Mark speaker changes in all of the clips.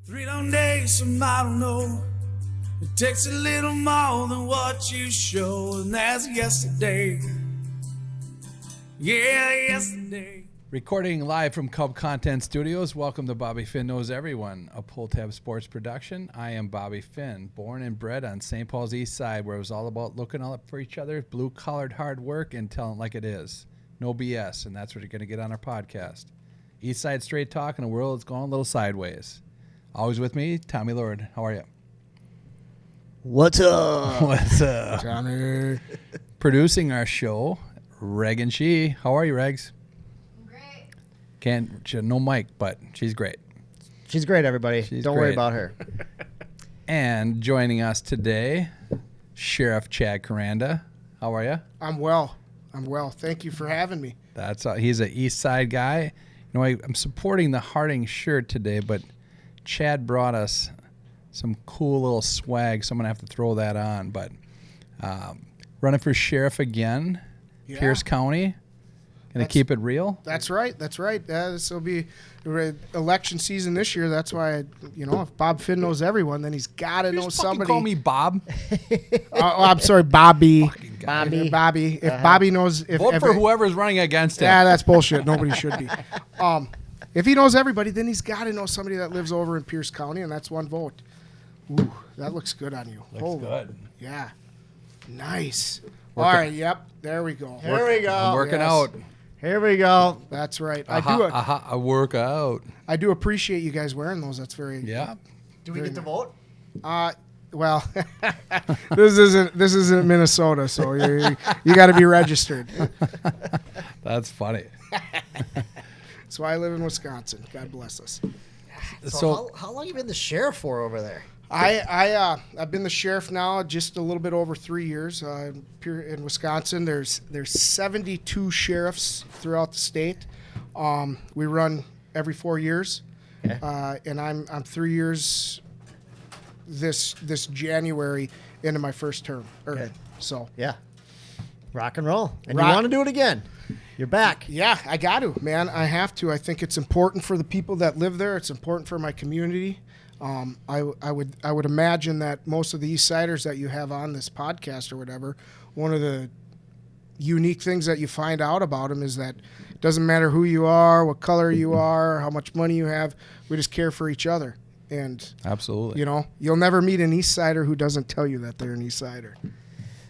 Speaker 1: 3 long days, some I don't know. It takes a little more than what you show, and that's yesterday. Yeah, yesterday.
Speaker 2: Recording live from Cub Content Studios. Welcome to Bobby Finn Knows Everyone, a Pull Tab Sports production. I am Bobby Finn, born and bred on St. Paul's East Side, where it was all about looking out for each other, blue-collared hard work, and telling it like it is. No BS, and that's what you're going to get on our podcast. East Side straight talk in a world that's going a little sideways. Always with me, Tommy Lord. How are you?
Speaker 3: What's up?
Speaker 2: What's up?
Speaker 3: Tommy.
Speaker 2: Producing our show, Reg and She. How are you, Regs?
Speaker 3: Great.
Speaker 2: No mic, but she's great.
Speaker 3: She's great, everybody. Don't worry about her.
Speaker 2: And joining us today, Sheriff Chad Koranda. How are you?
Speaker 4: I'm well. Thank you for having me.
Speaker 2: He's an East Side guy. You know, I'm supporting the Harding shirt today, but Chad brought us some cool little swag, so I'm gonna have to throw that on. But running for sheriff again,
Speaker 4: Yeah.
Speaker 2: Pierce County. Gonna keep it real.
Speaker 4: That's right. This will be election season this year. That's why, if Bob Finn knows everyone, then he's got to know somebody.
Speaker 2: Call me Bob.
Speaker 4: I'm sorry, Bobby.
Speaker 3: Bobby.
Speaker 4: If Bobby knows,
Speaker 2: Vote for whoever's running against him.
Speaker 4: Yeah, that's bullshit. Nobody should be. If he knows everybody, then he's got to know somebody that lives over in Pierce County, and that's one vote. Ooh, that looks good on you.
Speaker 2: Looks good.
Speaker 4: Yeah. Nice. All right. Yep. There we go.
Speaker 3: Here we go.
Speaker 2: I'm working
Speaker 4: Yes.
Speaker 2: out.
Speaker 3: Here we go.
Speaker 4: That's right.
Speaker 2: I work out.
Speaker 4: I do appreciate you guys wearing those. That's very
Speaker 2: Yeah.
Speaker 3: Do we get to vote?
Speaker 4: Well, this isn't Minnesota, so you got to be registered.
Speaker 2: That's funny.
Speaker 4: That's why I live in Wisconsin. God bless us.
Speaker 3: So how long you been the sheriff for over there?
Speaker 4: I've been the sheriff now just a little bit over 3 years. In Wisconsin, there's 72 sheriffs throughout the state. We run every 4 years, and I'm 3 years this January into my first term. So
Speaker 3: Yeah. Rock and roll. And you want to do it again. You're back.
Speaker 4: yeah, I got to, man. I have to. I think it's important for the people that live there. It's important for my community. I would imagine that most of the East Siders that you have on this podcast or whatever, one of the unique things that you find out about them is that it doesn't matter who you are, what color you are, how much money you have. We just care for each other. And
Speaker 2: Absolutely.
Speaker 4: you'll never meet an East Sider who doesn't tell you that they're an East Sider.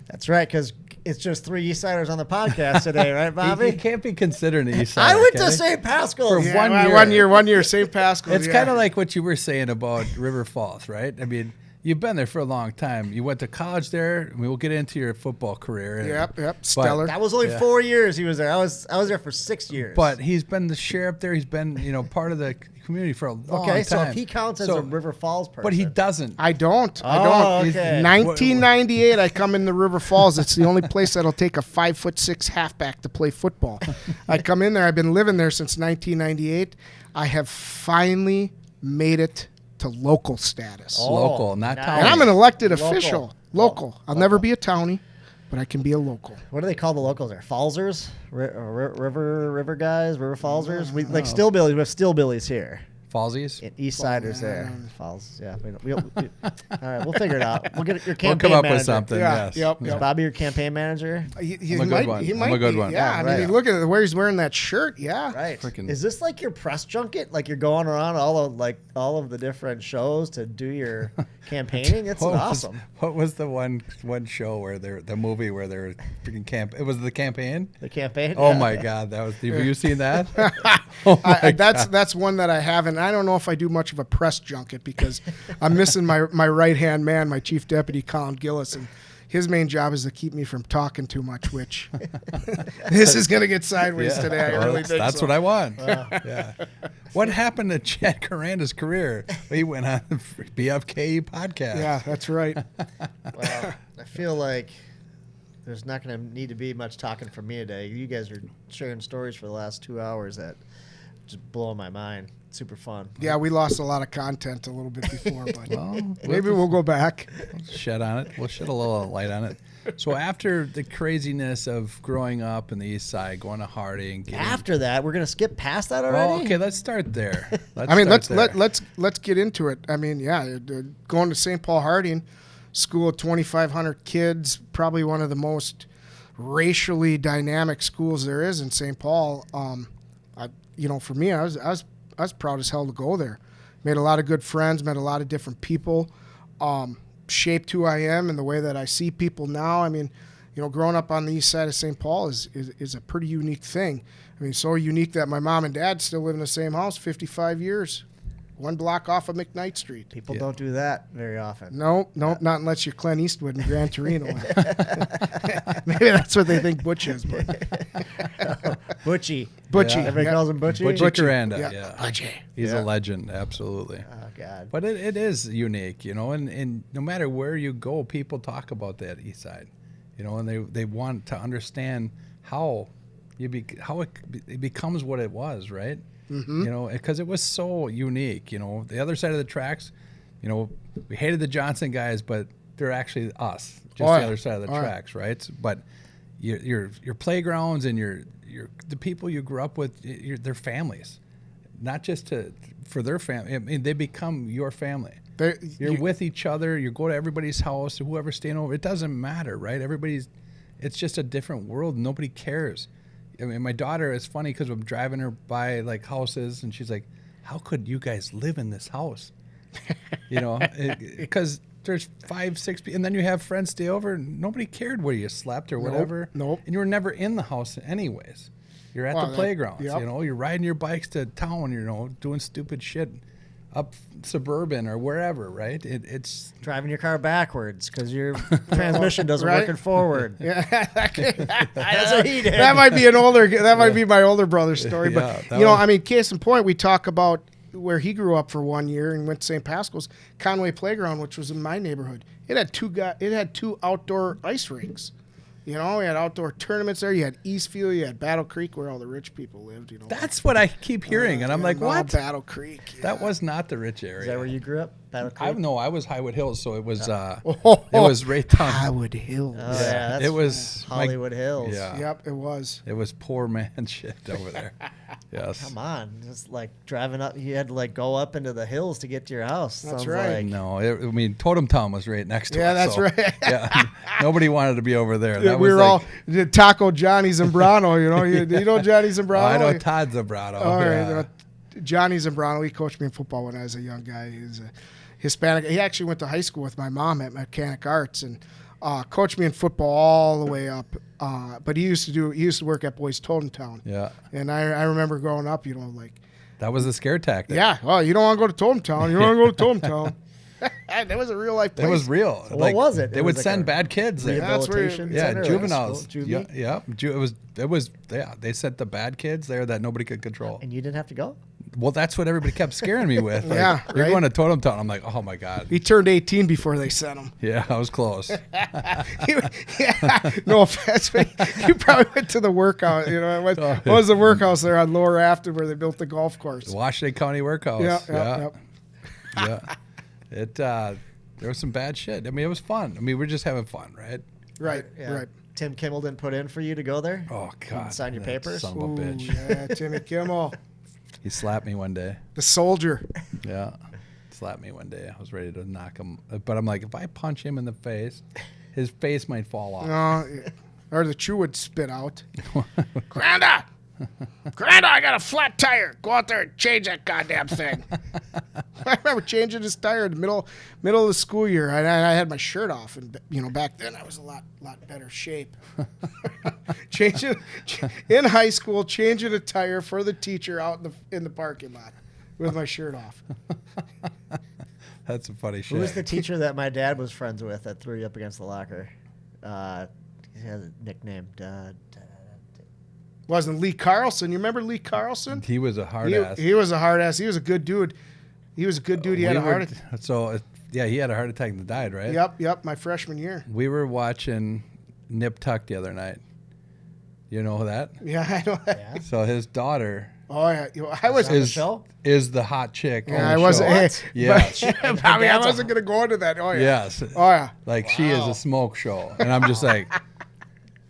Speaker 3: That's right, because it's just 3 East Siders on the podcast today, right, Bobby?
Speaker 2: You can't be considered an East Side.
Speaker 3: I went to St. Pascal's.
Speaker 2: For
Speaker 4: Yeah, one year, St. Pascal.
Speaker 2: It's kind of like what you were saying about River Falls, right? I mean, you've been there for a long time. You went to college there. We'll get into your football career.
Speaker 4: Yep, stellar.
Speaker 3: That was only 4 years he was there. I was there for 6 years.
Speaker 2: But he's been the sheriff there. He's been, part of the community for a long time.
Speaker 3: Okay, so if he counts as a River Falls person.
Speaker 2: But he doesn't.
Speaker 4: I don't.
Speaker 3: Okay.
Speaker 4: 1998, I come into River Falls. It's the only place that'll take a 5'6" halfback to play football. I come in there. I've been living there since 1998. I have finally made it to local status.
Speaker 2: Local, not
Speaker 3: nice.
Speaker 2: town.
Speaker 4: And I'm an elected
Speaker 3: Local.
Speaker 4: official. Local. I'll never be a townie, but I can be a local.
Speaker 3: What do they call the locals there? Fallsers? River guys? River Fallsers? We like Stillbillies. We have Stillbillies here.
Speaker 2: Fallsies?
Speaker 3: And East Siders there. Falls. Yeah. All right, we'll figure it out. We'll get your campaign
Speaker 2: We'll come up
Speaker 3: manager.
Speaker 2: with something, yes.
Speaker 4: Yep.
Speaker 3: Is Bobby your campaign manager?
Speaker 4: He
Speaker 2: I'm a good one.
Speaker 4: He
Speaker 2: I'm
Speaker 4: might
Speaker 2: a good
Speaker 4: be.
Speaker 2: one.
Speaker 4: Yeah,
Speaker 3: Oh,
Speaker 4: I
Speaker 3: right.
Speaker 4: mean, look at where he's wearing that shirt. Yeah.
Speaker 3: Right.
Speaker 2: Freaking-
Speaker 3: Is this like your press junket? Like you're going around all of the different shows to do your campaigning? It's awesome.
Speaker 2: What was the one show where the movie where they were freaking camp? It was the campaign.
Speaker 3: The campaign?
Speaker 2: Oh
Speaker 3: Yeah.
Speaker 2: my God, that was. Have you seen that? Oh my God.
Speaker 4: That's one that I haven't. I don't know if I do much of a press junket because I'm missing my right hand man, my chief deputy Colin Gillis, and his main job is to keep me from talking too much. Which this is gonna get sideways today. I really think
Speaker 2: that's
Speaker 4: so.
Speaker 2: what I want. Yeah. What happened to Chad Koranda's career? He went on the BFKE podcast.
Speaker 4: Yeah, that's right.
Speaker 3: Well, I feel like there's not going to need to be much talking from me today. You guys are sharing stories for the last 2 hours that just blowing my mind. Super fun.
Speaker 4: Yeah, we lost a lot of content a little bit before, but
Speaker 2: Well,
Speaker 4: maybe we'll go back.
Speaker 2: shed on it. We'll shed a little light on it. So after the craziness of growing up in the East Side, going to Harding,
Speaker 3: After that, we're gonna skip past that already.
Speaker 2: well, okay, let's start there.
Speaker 4: Let's get into it. I mean, yeah, going to St. Paul Harding school of 2,500 kids, probably one of the most racially dynamic schools there is in St. Paul. For me, I was proud as hell to go there. Made a lot of good friends, met a lot of different people, shaped who I am and the way that I see people now. I mean, growing up on the east side of St. Paul is a pretty unique thing. I mean, so unique that my mom and dad still live in the same house 55 years, one block off of McKnight Street.
Speaker 3: People don't do that very often.
Speaker 4: Nope, not unless you're Clint Eastwood in Gran Torino. Maybe that's what they think Butch is. But.
Speaker 3: Butchie. Everybody calls him Butchie.
Speaker 2: Butchie Koranda, yeah.
Speaker 4: Butchie.
Speaker 2: He's a legend, absolutely.
Speaker 3: Oh, God.
Speaker 2: But it is unique, and no matter where you go, people talk about that East Side, and they want to understand how it becomes what it was, right? Mm-hmm. Because it was so unique. The other side of the tracks, we hated the Johnson guys, but they're actually us, just the other side of the tracks, right? But your playgrounds and the people you grew up with, their families, not just for their family. I mean, they become your family. You're with each other. You go to everybody's house, whoever's staying over. It doesn't matter, right? It's just a different world. Nobody cares. I mean, my daughter, it's funny because I'm driving her by like houses, and she's like, "How could you guys live in this house?" Because there's 5, 6 people, and then you have friends stay over, and nobody cared where you slept or whatever.
Speaker 4: Nope.
Speaker 2: And you were never in the house anyways. You're at the playgrounds.
Speaker 4: Yep.
Speaker 2: You're riding your bikes to town. Doing stupid shit up suburban or wherever, right? It's
Speaker 3: driving your car backwards because your transmission doesn't work it forward.
Speaker 4: Yeah,
Speaker 3: that's what he did.
Speaker 4: That might be my older brother's story.
Speaker 2: Yeah,
Speaker 4: but I mean, case in point, we talk about where he grew up for 1 year and went to St. Pascal's Conway Playground, which was in my neighborhood. It had two outdoor ice rinks. We had outdoor tournaments there. You had Eastfield, you had Battle Creek, where all the rich people lived.
Speaker 2: That's what I keep hearing, and I'm like, what?
Speaker 4: Battle Creek. Yeah.
Speaker 2: That was not the rich area.
Speaker 3: Is that where you grew up? Battle Creek?
Speaker 2: I was Highwood Hills, so it was it was right down.
Speaker 4: Highwood Hills.
Speaker 3: Oh, yeah,
Speaker 2: it was
Speaker 3: Hollywood Hills.
Speaker 2: Yeah.
Speaker 4: Yep, it was.
Speaker 2: It was poor man shit over there. Yes.
Speaker 3: Come on, just like driving up, you had to like go up into the hills to get to your house.
Speaker 4: That's
Speaker 3: Sounds
Speaker 4: right.
Speaker 3: Like.
Speaker 2: No, Totem Town was right next to us.
Speaker 4: Yeah, that's right.
Speaker 2: Yeah, nobody wanted to be over there. That
Speaker 4: we
Speaker 2: was
Speaker 4: were all Taco Johnny Zambrano. you know Johnny Zambrano.
Speaker 2: I know Todd Zambrano.
Speaker 4: All right, Johnny Zambrano. He coached me in football when I was a young guy. He's a Hispanic. He actually went to high school with my mom at Mechanic Arts and coached me in football all the way up. But he used to work at Boys Totem Town.
Speaker 2: Yeah.
Speaker 4: And I remember growing up,
Speaker 2: that was the scare tactic.
Speaker 4: Yeah. Well, you don't want to go to Totem Town. You want to go to Totem Town. That was a real life place.
Speaker 2: It was real.
Speaker 3: So what was it?
Speaker 2: They would send bad kids there.
Speaker 3: Rehabilitation center,
Speaker 2: juveniles.
Speaker 3: Juvie?
Speaker 2: Yeah. It was. They sent the bad kids there that nobody could control.
Speaker 3: And you didn't have to go?
Speaker 2: Well, that's what everybody kept scaring me with. Like,
Speaker 4: Yeah,
Speaker 2: you're
Speaker 4: right?
Speaker 2: going to Totem Town. I'm like, oh my god.
Speaker 4: He turned 18 before they sent him.
Speaker 2: Yeah, I was close.
Speaker 4: No offense, but you probably went to the workout. What was the workhouse there on Lower Afton where they built the golf course?
Speaker 2: Washington County Workhouse.
Speaker 4: Yeah.
Speaker 2: Yeah. There was some bad shit. I mean, it was fun. I mean, we're just having fun, right?
Speaker 4: Right.
Speaker 3: Yeah.
Speaker 4: Right.
Speaker 3: Tim Kimmel didn't put in for you to go there?
Speaker 2: Oh God.
Speaker 3: Sign your
Speaker 2: that
Speaker 3: papers?
Speaker 2: Son of a bitch.
Speaker 4: Yeah, Timmy Kimmel,
Speaker 2: He slapped me one day.
Speaker 4: the soldier.
Speaker 2: Yeah. Slapped me one day. I was ready to knock him. But I'm like, if I punch him in the face, his face might fall off.
Speaker 4: Or the chew would spit out. Koranda, I got a flat tire. Go out there and change that goddamn thing. I remember changing his tire in the middle of the school year. I had my shirt off, and back then I was a lot better shape. In high school, changing a tire for the teacher out in the parking lot with my shirt off.
Speaker 2: That's some funny shit.
Speaker 3: Who was the teacher that my dad was friends with that threw you up against the locker? He has a nickname.
Speaker 4: Wasn't Lee Carlson? You remember Lee Carlson?
Speaker 2: He was a hard ass.
Speaker 4: He was a hard ass. He was a good dude. He had a heart attack.
Speaker 2: So, yeah, he had a heart attack and died, right?
Speaker 4: Yep, my freshman year.
Speaker 2: We were watching Nip Tuck the other night. You know that?
Speaker 4: Yeah, I know that.
Speaker 3: Yeah.
Speaker 2: So his daughter
Speaker 4: Oh yeah, I was.
Speaker 3: On the
Speaker 2: is
Speaker 3: show?
Speaker 2: is the hot chick.
Speaker 4: Yeah,
Speaker 2: on
Speaker 4: I
Speaker 2: the
Speaker 4: wasn't.
Speaker 2: show.
Speaker 4: Hey,
Speaker 2: Yes.
Speaker 4: but, I mean, I wasn't gonna go into that. Oh yeah.
Speaker 2: Yes.
Speaker 4: Oh yeah.
Speaker 2: Like she is a smoke show, and I'm just like,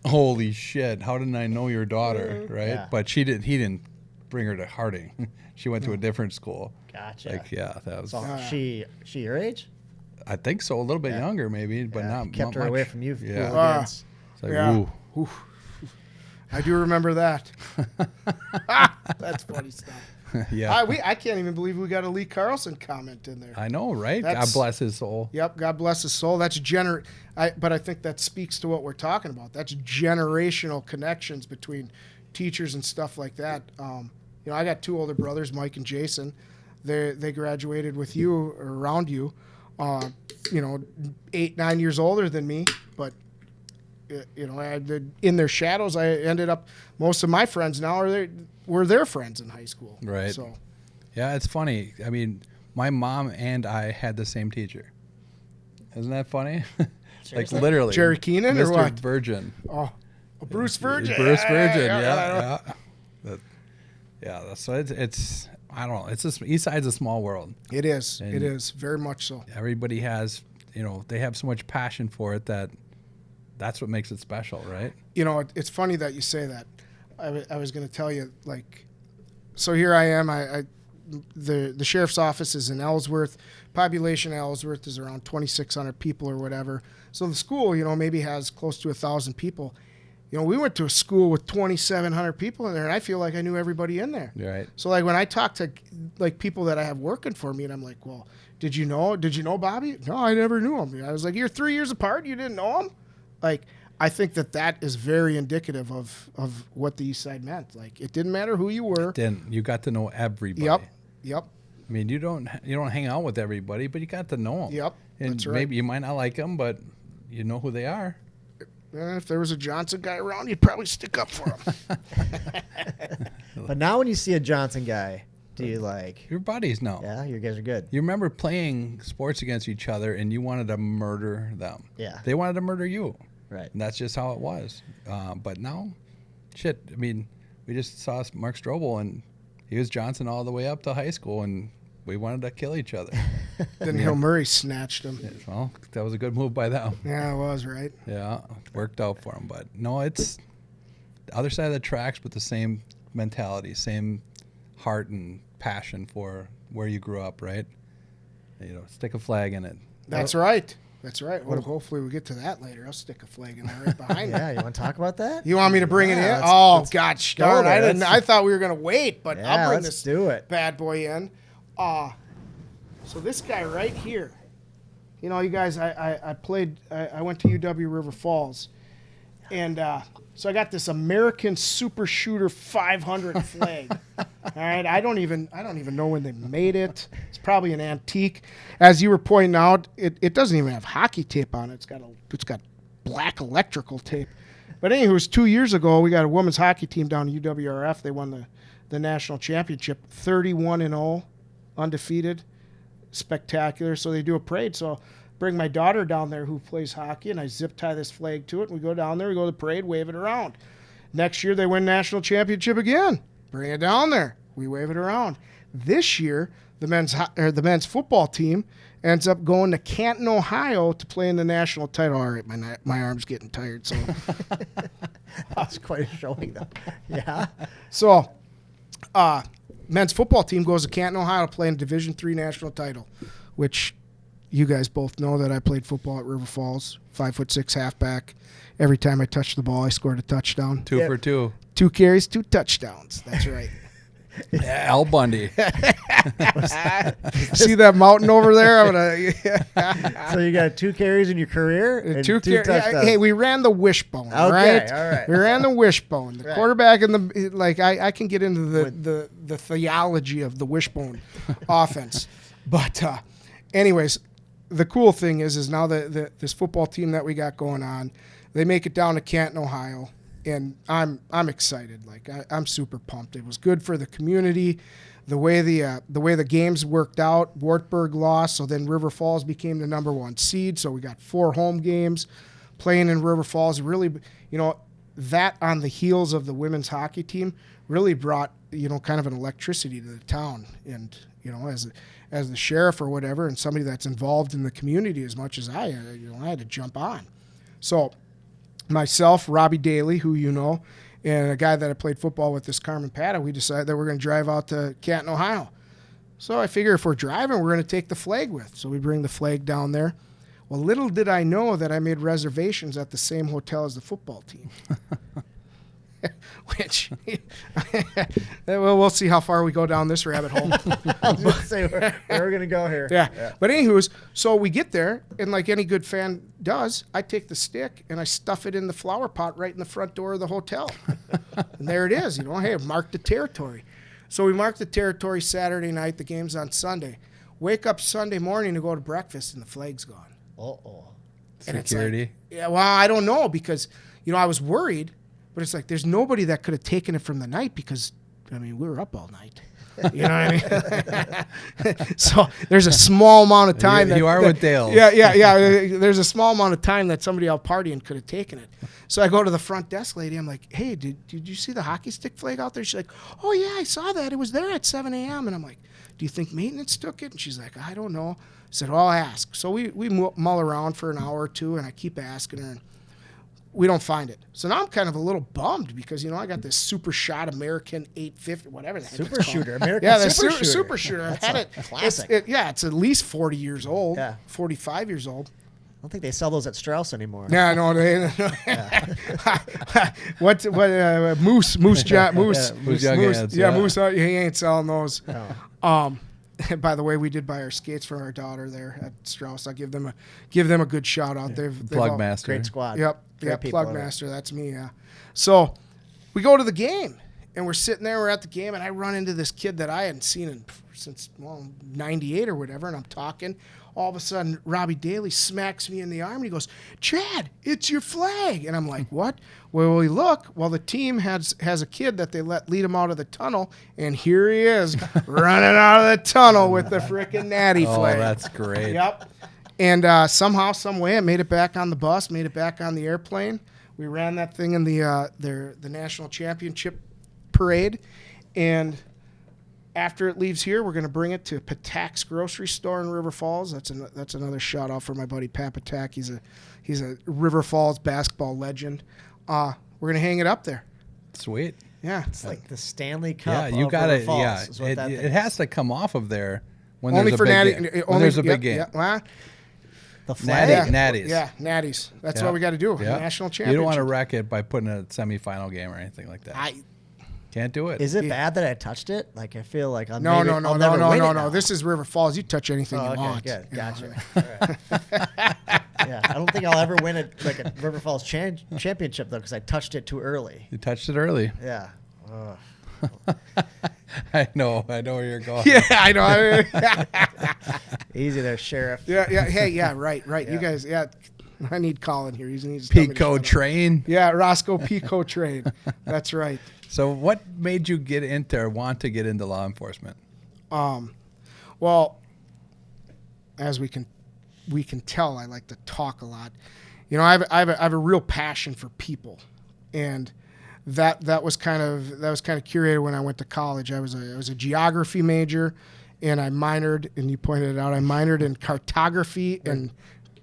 Speaker 2: holy shit! How didn't I know your daughter, right?
Speaker 3: Yeah.
Speaker 2: But she didn't. He didn't bring her to Harding. She went to a different school.
Speaker 3: Gotcha.
Speaker 2: Like that was.
Speaker 3: So she your age?
Speaker 2: I think so. A little bit younger, maybe, but
Speaker 3: Yeah,
Speaker 2: not
Speaker 3: kept her
Speaker 2: much.
Speaker 3: away from you.
Speaker 2: Yeah.
Speaker 3: hooligans.
Speaker 2: It's like,
Speaker 4: Yeah.
Speaker 2: ooh.
Speaker 4: Oof. I do remember that. That's funny stuff.
Speaker 2: Yeah.
Speaker 4: I can't even believe we got a Lee Carlson comment in there.
Speaker 2: I know, right? God
Speaker 4: That's-
Speaker 2: bless his soul.
Speaker 4: Yep, God bless his soul. That's but I think that speaks to what we're talking about. That's generational connections between teachers and stuff like that. I got 2 older brothers, Mike and Jason. They graduated with you or around you. 8, 9 years older than me, but in their shadows, I ended up. Most of my friends now were their friends in high school.
Speaker 2: Right.
Speaker 4: So
Speaker 2: Yeah, it's funny. I mean, my mom and I had the same teacher. Isn't that funny? Like
Speaker 3: Seriously?
Speaker 2: literally.
Speaker 4: Jerry Keenan or
Speaker 2: Mr.
Speaker 4: what?
Speaker 2: Virgin.
Speaker 4: Bruce Virgin.
Speaker 2: Bruce Virgin.
Speaker 4: Yeah.
Speaker 2: So it's I don't know. It's just East Side's a small world.
Speaker 4: It is.
Speaker 2: And-
Speaker 4: It is very much so.
Speaker 2: Everybody has, they have so much passion for it that's what makes it special, right?
Speaker 4: It's funny that you say that. I was going to tell you, so here I am. The sheriff's office is in Ellsworth. Population of Ellsworth is around 2,600 people or whatever. So the school, maybe has close to 1,000 people. We went to a school with 2,700 people in there, and I feel like I knew everybody in there.
Speaker 2: Right.
Speaker 4: So when I talk to people that I have working for me, and I'm like, well, did you know Bobby? No, I never knew him. I was like, you're 3 years apart, you didn't know him? I think that is very indicative of what the East Side meant. It didn't matter who you were.
Speaker 2: Then you got to know everybody.
Speaker 4: Yep.
Speaker 2: I mean, you don't hang out with everybody, but you got to know them.
Speaker 4: Yep.
Speaker 2: And
Speaker 4: That's right.
Speaker 2: maybe you might not like them, but you know who they are.
Speaker 4: If there was a Johnson guy around, you'd probably stick up for him.
Speaker 3: But now when you see a Johnson guy, do you
Speaker 2: Your buddies know.
Speaker 3: yeah, you guys are good.
Speaker 2: You remember playing sports against each other, and you wanted to murder them.
Speaker 3: Yeah.
Speaker 2: They wanted to murder you.
Speaker 3: Right.
Speaker 2: And that's just how it was. But now, shit, I mean, we just saw Mark Strobel, and he was Johnson all the way up to high school, and we wanted to kill each other.
Speaker 4: Then Hill Murray snatched him.
Speaker 2: Well, that was a good move by them.
Speaker 4: Yeah, it was, right?
Speaker 2: Yeah, it worked out for him. But no, it's the other side of the tracks, but the same mentality, same heart and passion for where you grew up, right? Stick a flag in it.
Speaker 4: That's right. That's right. Well, hopefully we get to that later. I'll stick a flag in there right behind
Speaker 3: Yeah,
Speaker 4: it.
Speaker 3: you want to talk about that?
Speaker 4: You want me to bring it in?
Speaker 3: Yeah,
Speaker 4: Oh, gosh
Speaker 3: go
Speaker 4: darn.
Speaker 3: there.
Speaker 4: I didn't.
Speaker 3: Let's-
Speaker 4: I thought we were going to wait, but
Speaker 3: Yeah,
Speaker 4: I'll bring
Speaker 3: let's
Speaker 4: this
Speaker 3: do it.
Speaker 4: bad boy in. So this guy right here, you guys, I went to UW River Falls, and so I got this American Super Shooter 500 flag. All right, I don't even know when they made it. It's probably an antique. As you were pointing out, it doesn't even have hockey tape on it. It's got black electrical tape. But anyway, it was 2 years ago. We got a women's hockey team down at UWRF. They won the national championship, 31-0, undefeated, spectacular. So they do a parade. So bring my daughter down there who plays hockey, and I zip tie this flag to it. And we go down there, we go to the parade, wave it around. Next year they win national championship again. Bring it down there, we wave it around. This year the men's football team ends up going to Canton, Ohio, to play in the national title. All right, my arm's getting tired. So
Speaker 3: That's quite a showing, though. Yeah.
Speaker 4: so men's football team goes to Canton, Ohio, to play in Division III national title, which you guys both know that I played football at River Falls, 5'6" halfback. Every time I touched the ball, I scored a touchdown.
Speaker 2: 2 for 2.
Speaker 4: 2 carries, 2 touchdowns. That's right.
Speaker 2: Yeah, Al Bundy.
Speaker 4: See that mountain over there?
Speaker 3: So you got 2 carries in your career and 2 touchdowns.
Speaker 4: Hey, we ran the wishbone. All right.
Speaker 3: All right.
Speaker 4: We ran the wishbone. The
Speaker 3: Right.
Speaker 4: quarterback and I can get into the theology of the wishbone offense, but anyways, the cool thing is now that this football team that we got going on, they make it down to Canton, Ohio. And I'm excited. I'm super pumped. It was good for the community, the way the games worked out. Wartburg lost, so then River Falls became the number 1 seed. So we got 4 home games playing in River Falls. Really, that on the heels of the women's hockey team really brought kind of an electricity to the town. And, as the sheriff or whatever, and somebody that's involved in the community as much as I had to jump on. So myself, Robbie Daly, who and a guy that I played football with, this Carmen Pata, we decided that we're going to drive out to Canton, Ohio. So I figure if we're driving, we're going to take the flag with. So we bring the flag down there. Well, little did I know that I made reservations at the same hotel as the football team. Which, well, we'll see how far we go down this rabbit hole.
Speaker 3: I was going to say, where are we going to go here?
Speaker 4: Yeah. But anywho's, so we get there, and like any good fan does, I take the stick and I stuff it in the flower pot right in the front door of the hotel. And there it is. Hey, I've marked the territory. So we marked the territory Saturday night. The game's on Sunday. Wake up Sunday morning to go to breakfast, and the flag's gone.
Speaker 3: Uh-oh.
Speaker 2: Security?
Speaker 4: Well, I don't know, because, I was worried. But it's like there's nobody that could have taken it from the night, because, we were up all night. You know what I mean? So there's a small amount of time.
Speaker 2: You are with Dale.
Speaker 4: Yeah. There's a small amount of time that somebody out partying could have taken it. So I go to the front desk lady. I'm like, hey, did you see the hockey stick flag out there? She's like, oh, yeah, I saw that. It was there at 7 a.m. And I'm like, do you think maintenance took it? And she's like, I don't know. I said, well, I'll ask. So we mull around for an hour or two, and I keep asking her. And we don't find it. So now I'm kind of a little bummed, because, I got this super shot American 850, whatever the heck
Speaker 3: Super
Speaker 4: it's called.
Speaker 3: shooter. American
Speaker 4: Yeah,
Speaker 3: super
Speaker 4: the
Speaker 3: shooter.
Speaker 4: super shooter. I've had it.
Speaker 3: Classic.
Speaker 4: It's at least 40 years old.
Speaker 3: Yeah.
Speaker 4: 45 years old.
Speaker 3: I don't think they sell those at Strauss anymore.
Speaker 4: Yeah, no, they. What? Moose.
Speaker 2: Moose
Speaker 4: Yeah,
Speaker 2: Moose.
Speaker 4: He ain't selling those.
Speaker 3: No.
Speaker 4: By the way, we did buy our skates for our daughter there at Strauss. I give them a good shout out. They've
Speaker 2: Plug
Speaker 4: all,
Speaker 2: master.
Speaker 3: Great squad.
Speaker 4: Yep.
Speaker 3: Great
Speaker 4: Yeah,
Speaker 3: people
Speaker 4: plug master. That's me. Yeah. So we go to the game, and we're sitting there. We're at the game, and I run into this kid that I hadn't seen since '98 or whatever. And I'm talking. All of a sudden, Robbie Daly smacks me in the arm, and he goes, "Chad, it's your flag." And I'm like, "What?" Well, we look. Well, the team has a kid that they lead him out of the tunnel, and here he is running out of the tunnel with the frickin' natty flag.
Speaker 2: Oh, that's great.
Speaker 4: Yep. And somehow, some way, it made it back on the bus, made it back on the airplane. We ran that thing in the national championship parade, and after it leaves here, we're going to bring it to Patak's grocery store in River Falls. That's another shout out for my buddy Pat Patak. He's a River Falls basketball legend. We're going to hang it up there.
Speaker 2: Sweet.
Speaker 4: Yeah.
Speaker 3: It's like the Stanley Cup.
Speaker 2: Yeah, you got
Speaker 3: River
Speaker 2: it.
Speaker 3: Falls,
Speaker 2: Yeah,
Speaker 3: is what that thing
Speaker 2: it has to come off of there when
Speaker 4: Only
Speaker 2: there's
Speaker 4: for
Speaker 2: a big
Speaker 4: natty.
Speaker 2: game.
Speaker 4: Only,
Speaker 2: There's a big game.
Speaker 4: Yeah, well,
Speaker 3: The flag.
Speaker 2: Natties.
Speaker 4: Yeah, natties. That's
Speaker 2: Yeah.
Speaker 4: what we got to do.
Speaker 2: Yeah.
Speaker 4: National championship.
Speaker 2: You don't want to wreck it by putting a semifinal game or anything like that. Can't do it.
Speaker 3: Is it bad that I touched it? Like, I feel like I'll
Speaker 4: No.
Speaker 3: never win it now.
Speaker 4: This is River Falls. You touch anything
Speaker 3: Oh,
Speaker 4: you
Speaker 3: okay,
Speaker 4: want.
Speaker 3: good.
Speaker 4: you know.
Speaker 3: Gotcha. All right. Yeah, I don't think I'll ever win it like a River Falls championship though, because I touched it too early.
Speaker 2: You touched it early.
Speaker 3: Yeah.
Speaker 2: I know where you're going.
Speaker 4: Yeah, I know.
Speaker 3: Easy there, Sheriff.
Speaker 4: Yeah. Hey, yeah, right.
Speaker 3: Yeah.
Speaker 4: You guys, yeah. I need Colin here. He needs to tell me to
Speaker 2: Pico
Speaker 4: shut up.
Speaker 2: train.
Speaker 4: Yeah, Roscoe Pico train. That's right.
Speaker 2: So what made you get into or want to get into law enforcement?
Speaker 4: Well, as we can tell, I like to talk a lot. I have a real passion for people, and that was kind of curated when I went to college. I was a geography major, and I minored, and you pointed it out, I minored in cartography and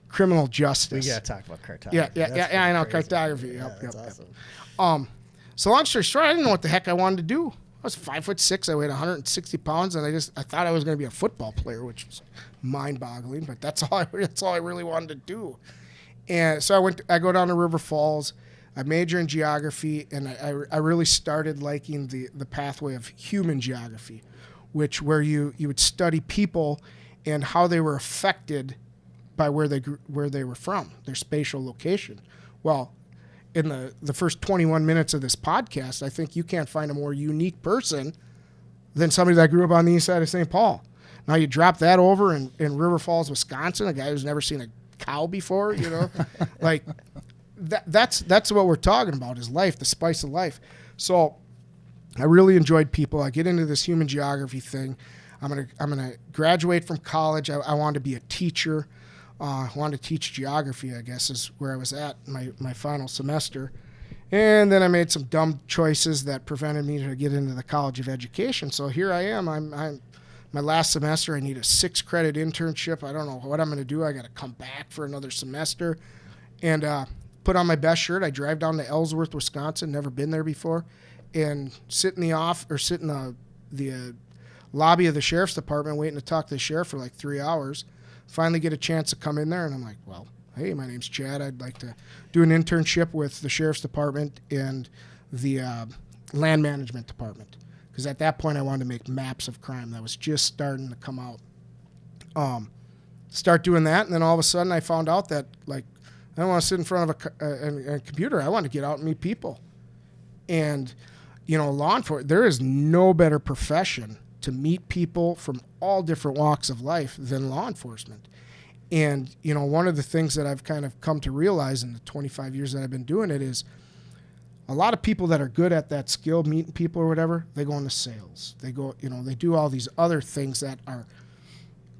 Speaker 4: criminal justice.
Speaker 3: We gotta talk about cartography.
Speaker 4: Yeah. I know
Speaker 3: crazy.
Speaker 4: cartography.
Speaker 3: Yeah,
Speaker 4: Yep.
Speaker 3: that's awesome.
Speaker 4: So long story short, I didn't know what the heck I wanted to do. I was 5'6". I weighed 160 pounds, and I thought I was going to be a football player, which was mind-boggling. But that's all I really wanted to do. And so I go down to River Falls. I major in geography, and I really started liking the pathway of human geography, where you would study people and how they were affected by where they were from, their spatial location. Well, in the first 21 minutes of this podcast, I think you can't find a more unique person than somebody that grew up on the east side of St. Paul. Now you drop that over in River Falls, Wisconsin, a guy who's never seen a cow before, like that's what we're talking about is life, the spice of life. So I really enjoyed people. I get into this human geography thing. I'm gonna graduate from college. I wanted to be a teacher. I wanted to teach geography, I guess, is where I was at my final semester. And then I made some dumb choices that prevented me to get into the College of Education. So here I am. I'm my last semester. I need a 6-credit internship. I don't know what I'm going to do. I got to come back for another semester and put on my best shirt. I drive down to Ellsworth, Wisconsin. Never been there before, and sit in the lobby of the sheriff's department waiting to talk to the sheriff for like 3 hours. Finally get a chance to come in there, and I'm like, well, hey, my name's Chad. I'd like to do an internship with the sheriff's department and the land management department, because at that point I wanted to make maps of crime. That was just starting to come out. Start doing that, and then all of a sudden I found out that, like, I don't want to sit in front of a computer. I want to get out and meet people. And, law enforcement, there is no better profession to meet people from all different walks of life than law enforcement. And, one of the things that I've kind of come to realize in the 25 years that I've been doing it is a lot of people that are good at that skill, meeting people or whatever, they go into sales. They go, they do all these other things that are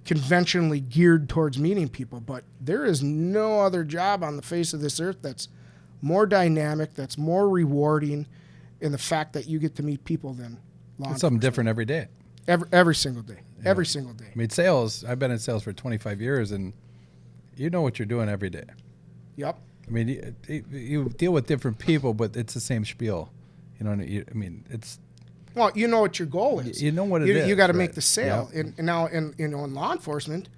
Speaker 4: conventionally geared towards meeting people. But there is no other job on the face of this earth that's more dynamic, that's more rewarding in the fact that you get to meet people than law enforcement.
Speaker 2: Something different every day.
Speaker 4: Every single day. Yeah. Every single day.
Speaker 2: I mean, sales, I've been in sales for 25 years, and you know what you're doing every day.
Speaker 4: Yep.
Speaker 2: I mean, you deal with different people, but it's the same spiel. It's...
Speaker 4: Well, you know what your goal is.
Speaker 2: You know what it is.
Speaker 4: You got to
Speaker 2: right.
Speaker 4: make the sale.
Speaker 2: Yep.
Speaker 4: And now, in law enforcement,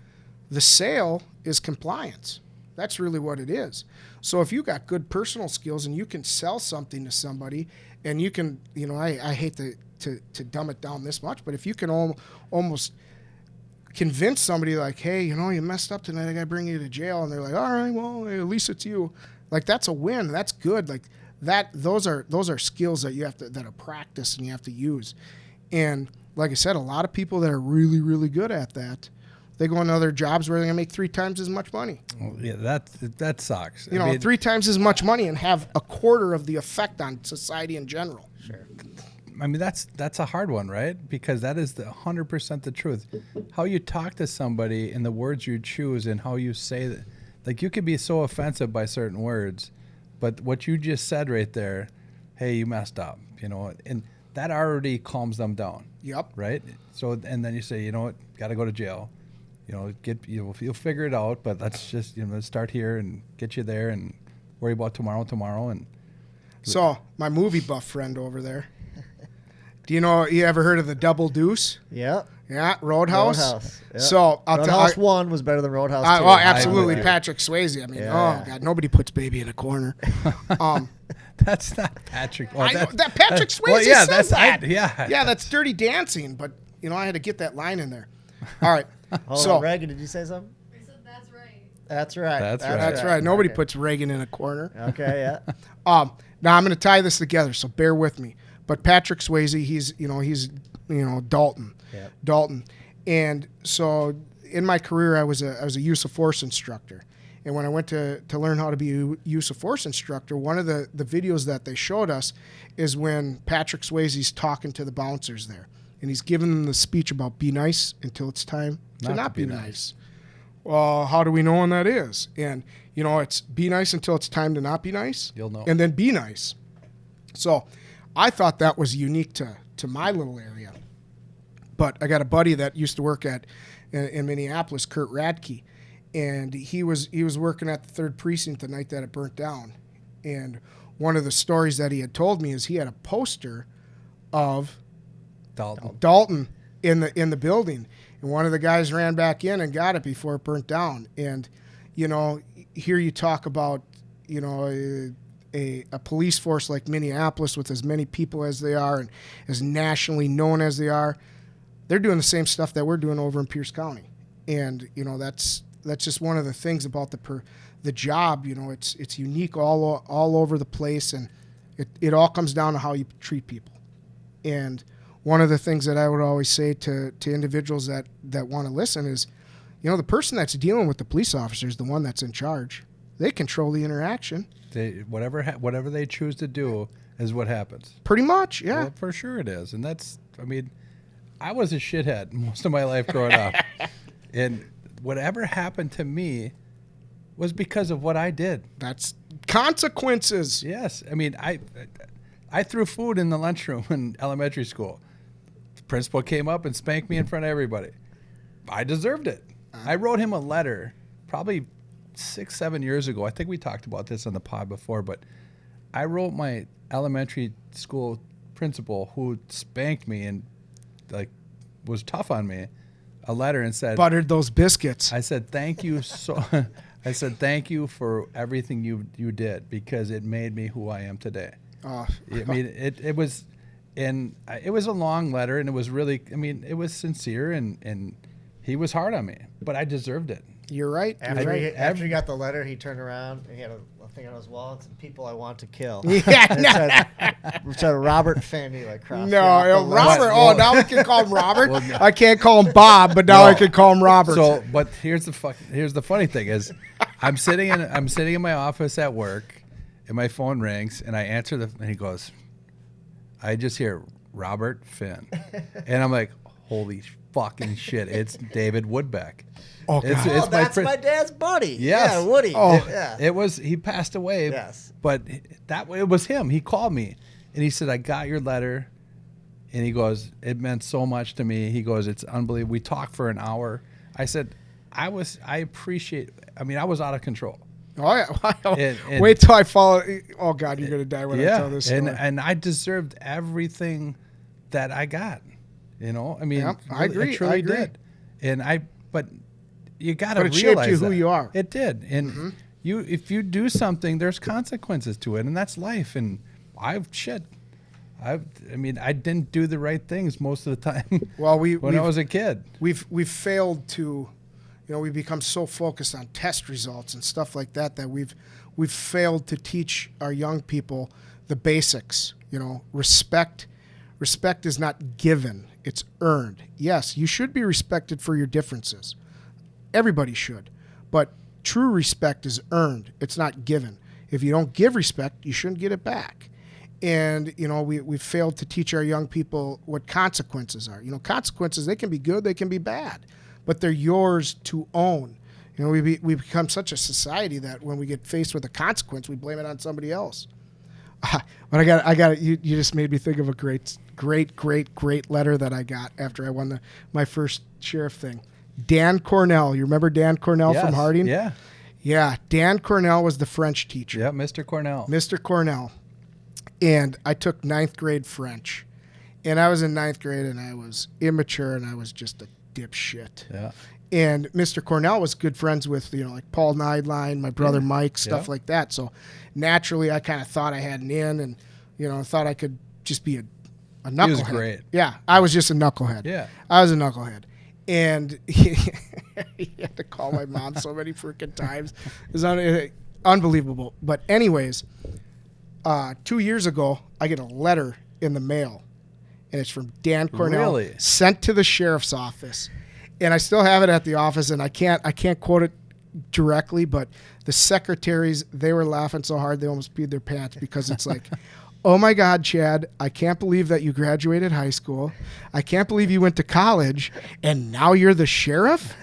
Speaker 4: the sale is compliance. That's really what it is. So if you got good personal skills and you can sell something to somebody, and you can, I hate to dumb it down this much, but if you can almost convince somebody like, hey, you messed up tonight, I got to bring you to jail, and they're like, all right, well, at least it's you. Like, that's a win. That's good. Like that. Those are skills that you have to, that are practiced and you have to use. And like I said, a lot of people that are really, really good at that, they go into other jobs where they're gonna make 3 times as much money.
Speaker 2: Well, yeah, that sucks.
Speaker 4: 3 times as much money and have a quarter of the effect on society in general.
Speaker 3: Sure.
Speaker 2: I mean, that's a hard one, right? Because that is 100% the truth. How you talk to somebody and the words you choose and how you say that, like, you can be so offensive by certain words, but what you just said right there, hey, you messed up, and that already calms them down.
Speaker 4: Yep.
Speaker 2: Right. So, and then you say, you know what, got to go to jail. You'll figure it out, but let's just let's start here and get you there and worry about tomorrow. And
Speaker 4: so my movie buff friend over there. Do you ever heard of the Double Deuce?
Speaker 3: Yep.
Speaker 4: Yeah, Roadhouse.
Speaker 3: Roadhouse. Yep.
Speaker 4: So
Speaker 3: Roadhouse 1 was better than Roadhouse 2.
Speaker 4: Oh, absolutely, Patrick Swayze. I mean,
Speaker 3: Yeah.
Speaker 4: God, nobody puts baby in a corner.
Speaker 2: that's not Patrick. Well,
Speaker 4: that Patrick Swayze.
Speaker 2: Well, yeah,
Speaker 4: says
Speaker 2: that's
Speaker 4: that.
Speaker 2: yeah,
Speaker 4: that's Dirty Dancing. But I had to get that line in there. All right.
Speaker 3: Hold on, Reagan, did you say something?
Speaker 5: I said that's right.
Speaker 3: That's right.
Speaker 4: That's right. Nobody puts Reagan in a corner.
Speaker 3: Okay, yeah.
Speaker 4: Now I'm going to tie this together, so bear with me. But Patrick Swayze, he's Dalton.
Speaker 3: Yep.
Speaker 4: Dalton. And so in my career, I was a use of force instructor. And when I went to learn how to be a use of force instructor, one of the videos that they showed us is when Patrick Swayze's talking to the bouncers there. And he's giving them the speech about be nice until it's time to not be nice. Well, how do we know when that is? And, it's be nice until it's time to not be nice.
Speaker 2: You'll know.
Speaker 4: And then be nice. So I thought that was unique to my little area. But I got a buddy that used to work in Minneapolis, Kurt Radke. And he was working at the 3rd Precinct the night that it burnt down. And one of the stories that he had told me is he had a poster of Dalton in the building, and one of the guys ran back in and got it before it burnt down. And here you talk about a police force like Minneapolis with as many people as they are and as nationally known as they are. They're doing the same stuff that we're doing over in Pierce County, and that's just one of the things about the job. It's unique all over the place, and it all comes down to how you treat people. And one of the things that I would always say to individuals that want to listen is, the person that's dealing with the police officer is the one that's in charge. They control the interaction.
Speaker 2: Whatever they choose to do is what happens.
Speaker 4: Pretty much, yeah.
Speaker 2: Well, for sure it is. And I was a shithead most of my life growing up. And whatever happened to me, was because of what I did.
Speaker 4: That's consequences.
Speaker 2: Yes. I mean, I threw food in the lunchroom in elementary school. The principal came up and spanked me in front of everybody. I deserved it. I wrote him a letter probably 6-7 years ago. I think we talked about this on the pod before, but I wrote my elementary school principal, who spanked me and like was tough on me, a letter and said,
Speaker 4: Buttered those biscuits.
Speaker 2: I said, thank you I said, thank you for everything you did, because it made me who I am today.
Speaker 4: Oh.
Speaker 2: I mean, it was a long letter, and it was really, I mean, it was sincere, and he was hard on me, but I deserved it.
Speaker 4: You're right.
Speaker 3: After he got the letter, he turned around and he had a thing on his wall. It said, "People I want to kill."
Speaker 4: Yeah.
Speaker 3: It said Robert Fanny like crossed.
Speaker 4: No, Robert.
Speaker 2: Well,
Speaker 4: now we can call him Robert.
Speaker 2: Well, no.
Speaker 4: I can't call him Bob, but now I can call him Robert.
Speaker 2: So, but here's the funny thing is, I'm sitting in my office at work, and my phone rings, and I answer and he goes, I just hear Robert Finn, and I'm like, holy fucking shit, it's David Woodbeck.
Speaker 4: Oh, God.
Speaker 3: That's my dad's buddy.
Speaker 2: Yes.
Speaker 3: Yeah, Woody.
Speaker 4: Oh.
Speaker 3: Yeah.
Speaker 2: It was, he passed away.
Speaker 3: Yes.
Speaker 2: But it was him. He called me and he said, I got your letter. And he goes, it meant so much to me. He goes, it's unbelievable. We talked for an hour. I said, I was out of control.
Speaker 4: Oh, yeah.
Speaker 2: And-
Speaker 4: Wait till I follow. Oh, God, you're going to die when I tell this story.
Speaker 2: And I deserved everything that I got. You know, I mean,
Speaker 4: Yep, I agree.
Speaker 2: I truly
Speaker 4: I agree.
Speaker 2: did. But you got to
Speaker 4: But it
Speaker 2: realize
Speaker 4: shaped you who
Speaker 2: that.
Speaker 4: you are.
Speaker 2: It did. And if you do something, there's consequences to it, and that's life. And I didn't do the right things most of the time.
Speaker 4: Well,
Speaker 2: when I was a kid.
Speaker 4: We've failed to, we become so focused on test results and stuff like that we've failed to teach our young people the basics. Respect is not given, it's earned. Yes, you should be respected for your differences. Everybody should. But true respect is earned, it's not given. If you don't give respect, you shouldn't get it back. And, we've failed to teach our young people what consequences are. Consequences, they can be good, they can be bad, but they're yours to own. We become such a society that when we get faced with a consequence, we blame it on somebody else. But I got you just made me think of a great letter that I got after I won my first sheriff thing. Dan Cornell, you remember Dan Cornell from Harding?
Speaker 2: Yeah.
Speaker 4: Yeah, Dan Cornell was the French teacher.
Speaker 2: Yeah, Mr. Cornell.
Speaker 4: Mr. Cornell. And I took 9th grade French. And I was in 9th grade, and I was immature, and I was just a dipshit.
Speaker 2: Yeah.
Speaker 4: And Mr. Cornell was good friends with, like Paul Neidline, my brother Mike, stuff like that. So naturally, I kind of thought I had an in, and thought I could just be a knucklehead.
Speaker 2: He was great.
Speaker 4: Yeah, I was just a knucklehead.
Speaker 2: Yeah.
Speaker 4: I was a knucklehead. And he had to call my mom so many freaking times. It was unbelievable. But anyways, 2 years ago, I get a letter in the mail, and it's from Dan Cornell,
Speaker 2: Really?
Speaker 4: sent to the sheriff's office. And I still have it at the office, and I can't quote it directly, but the secretaries, they were laughing so hard they almost peed their pants, because it's like, oh my God, Chad, I can't believe that you graduated high school. I can't believe you went to college, and now you're the sheriff?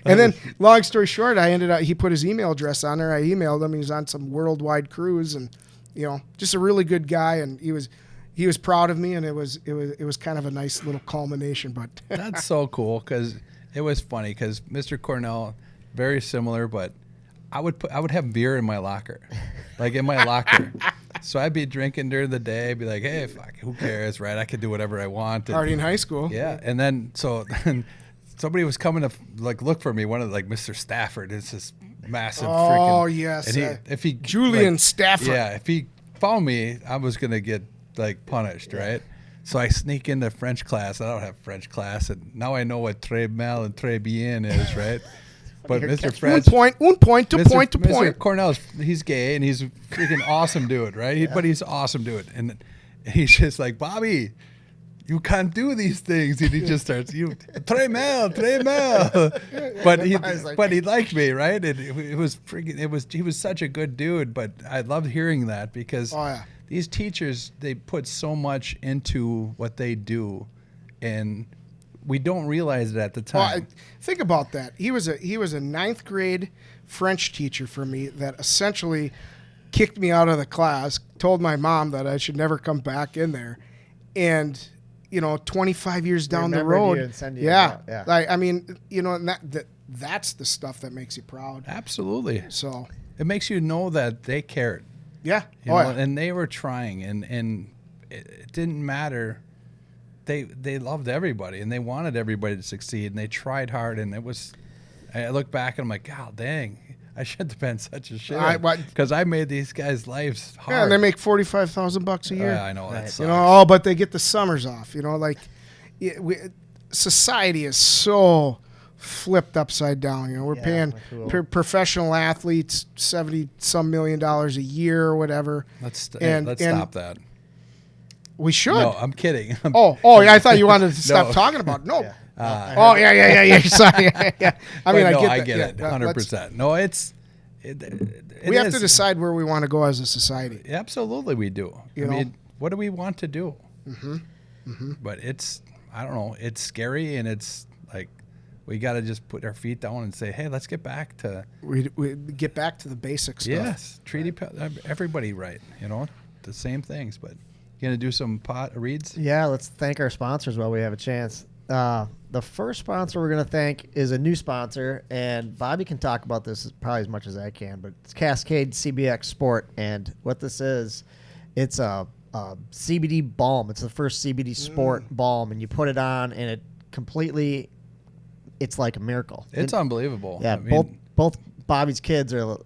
Speaker 4: And then, long story short, he put his email address on there. I emailed him. He was on some worldwide cruise, and, just a really good guy, and he was proud of me, and it was kind of a nice little culmination. But
Speaker 2: That's so cool, because it was funny, because Mr. Cornell, very similar, but I would have beer in my locker, So I'd be drinking during the day, be like, hey, fuck, who cares, right? I could do whatever I want.
Speaker 4: Harding High School.
Speaker 2: Yeah, and then somebody was coming to look for me. One of Mr. Stafford is this massive.
Speaker 4: Oh yes,
Speaker 2: and
Speaker 4: Julian Stafford.
Speaker 2: Yeah, if he found me, I was gonna get punished, right? So I sneak into French class. I don't have French class, and now I know what très mal and très bien is, right? But Mr. French,
Speaker 4: un point to point.
Speaker 2: Mr. Cornell's, he's gay and he's a freaking awesome dude, right? But he's awesome dude, and he's just like, Bobby, you can't do these things, and he just starts, très mal. But he liked me, right? And he was such a good dude. But I loved hearing that, because these teachers, they put so much into what they do, and we don't realize it at the
Speaker 4: Well,
Speaker 2: time.
Speaker 4: think about that. He was a ninth grade French teacher for me that essentially kicked me out of the class, told my mom that I should never come back in there, and 25 years down the
Speaker 3: Remembered
Speaker 4: road,
Speaker 3: you and send you out. Yeah.
Speaker 4: Like, I mean, and that's the stuff that makes you proud.
Speaker 2: Absolutely.
Speaker 4: So
Speaker 2: It makes you know that they cared.
Speaker 4: yeah,
Speaker 2: You know, and they were trying, and it didn't matter. They loved everybody, and they wanted everybody to succeed, and they tried hard. And it was, I look back and I'm like, God dang, I shouldn't have been such a shit, because I made these guys' lives hard.
Speaker 4: Yeah, and they make $45,000 a year.
Speaker 2: Yeah, I know that sucks.
Speaker 4: But they get the summers off. Society is so flipped upside down. We're paying professional athletes $70-some million a year or whatever.
Speaker 2: Let's stop that.
Speaker 4: We should.
Speaker 2: No, I'm kidding.
Speaker 4: Yeah, I thought you wanted to stop talking about it. No. Yeah. Sorry. Yeah.
Speaker 2: I get it 100%. No,
Speaker 4: we have to decide where we want to go as a society.
Speaker 2: Absolutely, we do. What do we want to do? But I don't know. It's scary, and it's like we got to just put our feet down and say, hey, let's get back to
Speaker 4: we get back to the basic stuff.
Speaker 2: Yes, treat everybody right. The same things. But you gonna do some reads?
Speaker 3: Yeah, let's thank our sponsors while we have a chance. The first sponsor we're going to thank is a new sponsor, and Bobby can talk about this probably as much as I can, but it's Cascade CBX Sport, and what this is, it's a CBD balm. It's the first CBD sport balm, and you put it on, and it's like a miracle.
Speaker 2: It's unbelievable.
Speaker 3: Yeah, both Bobby's kids are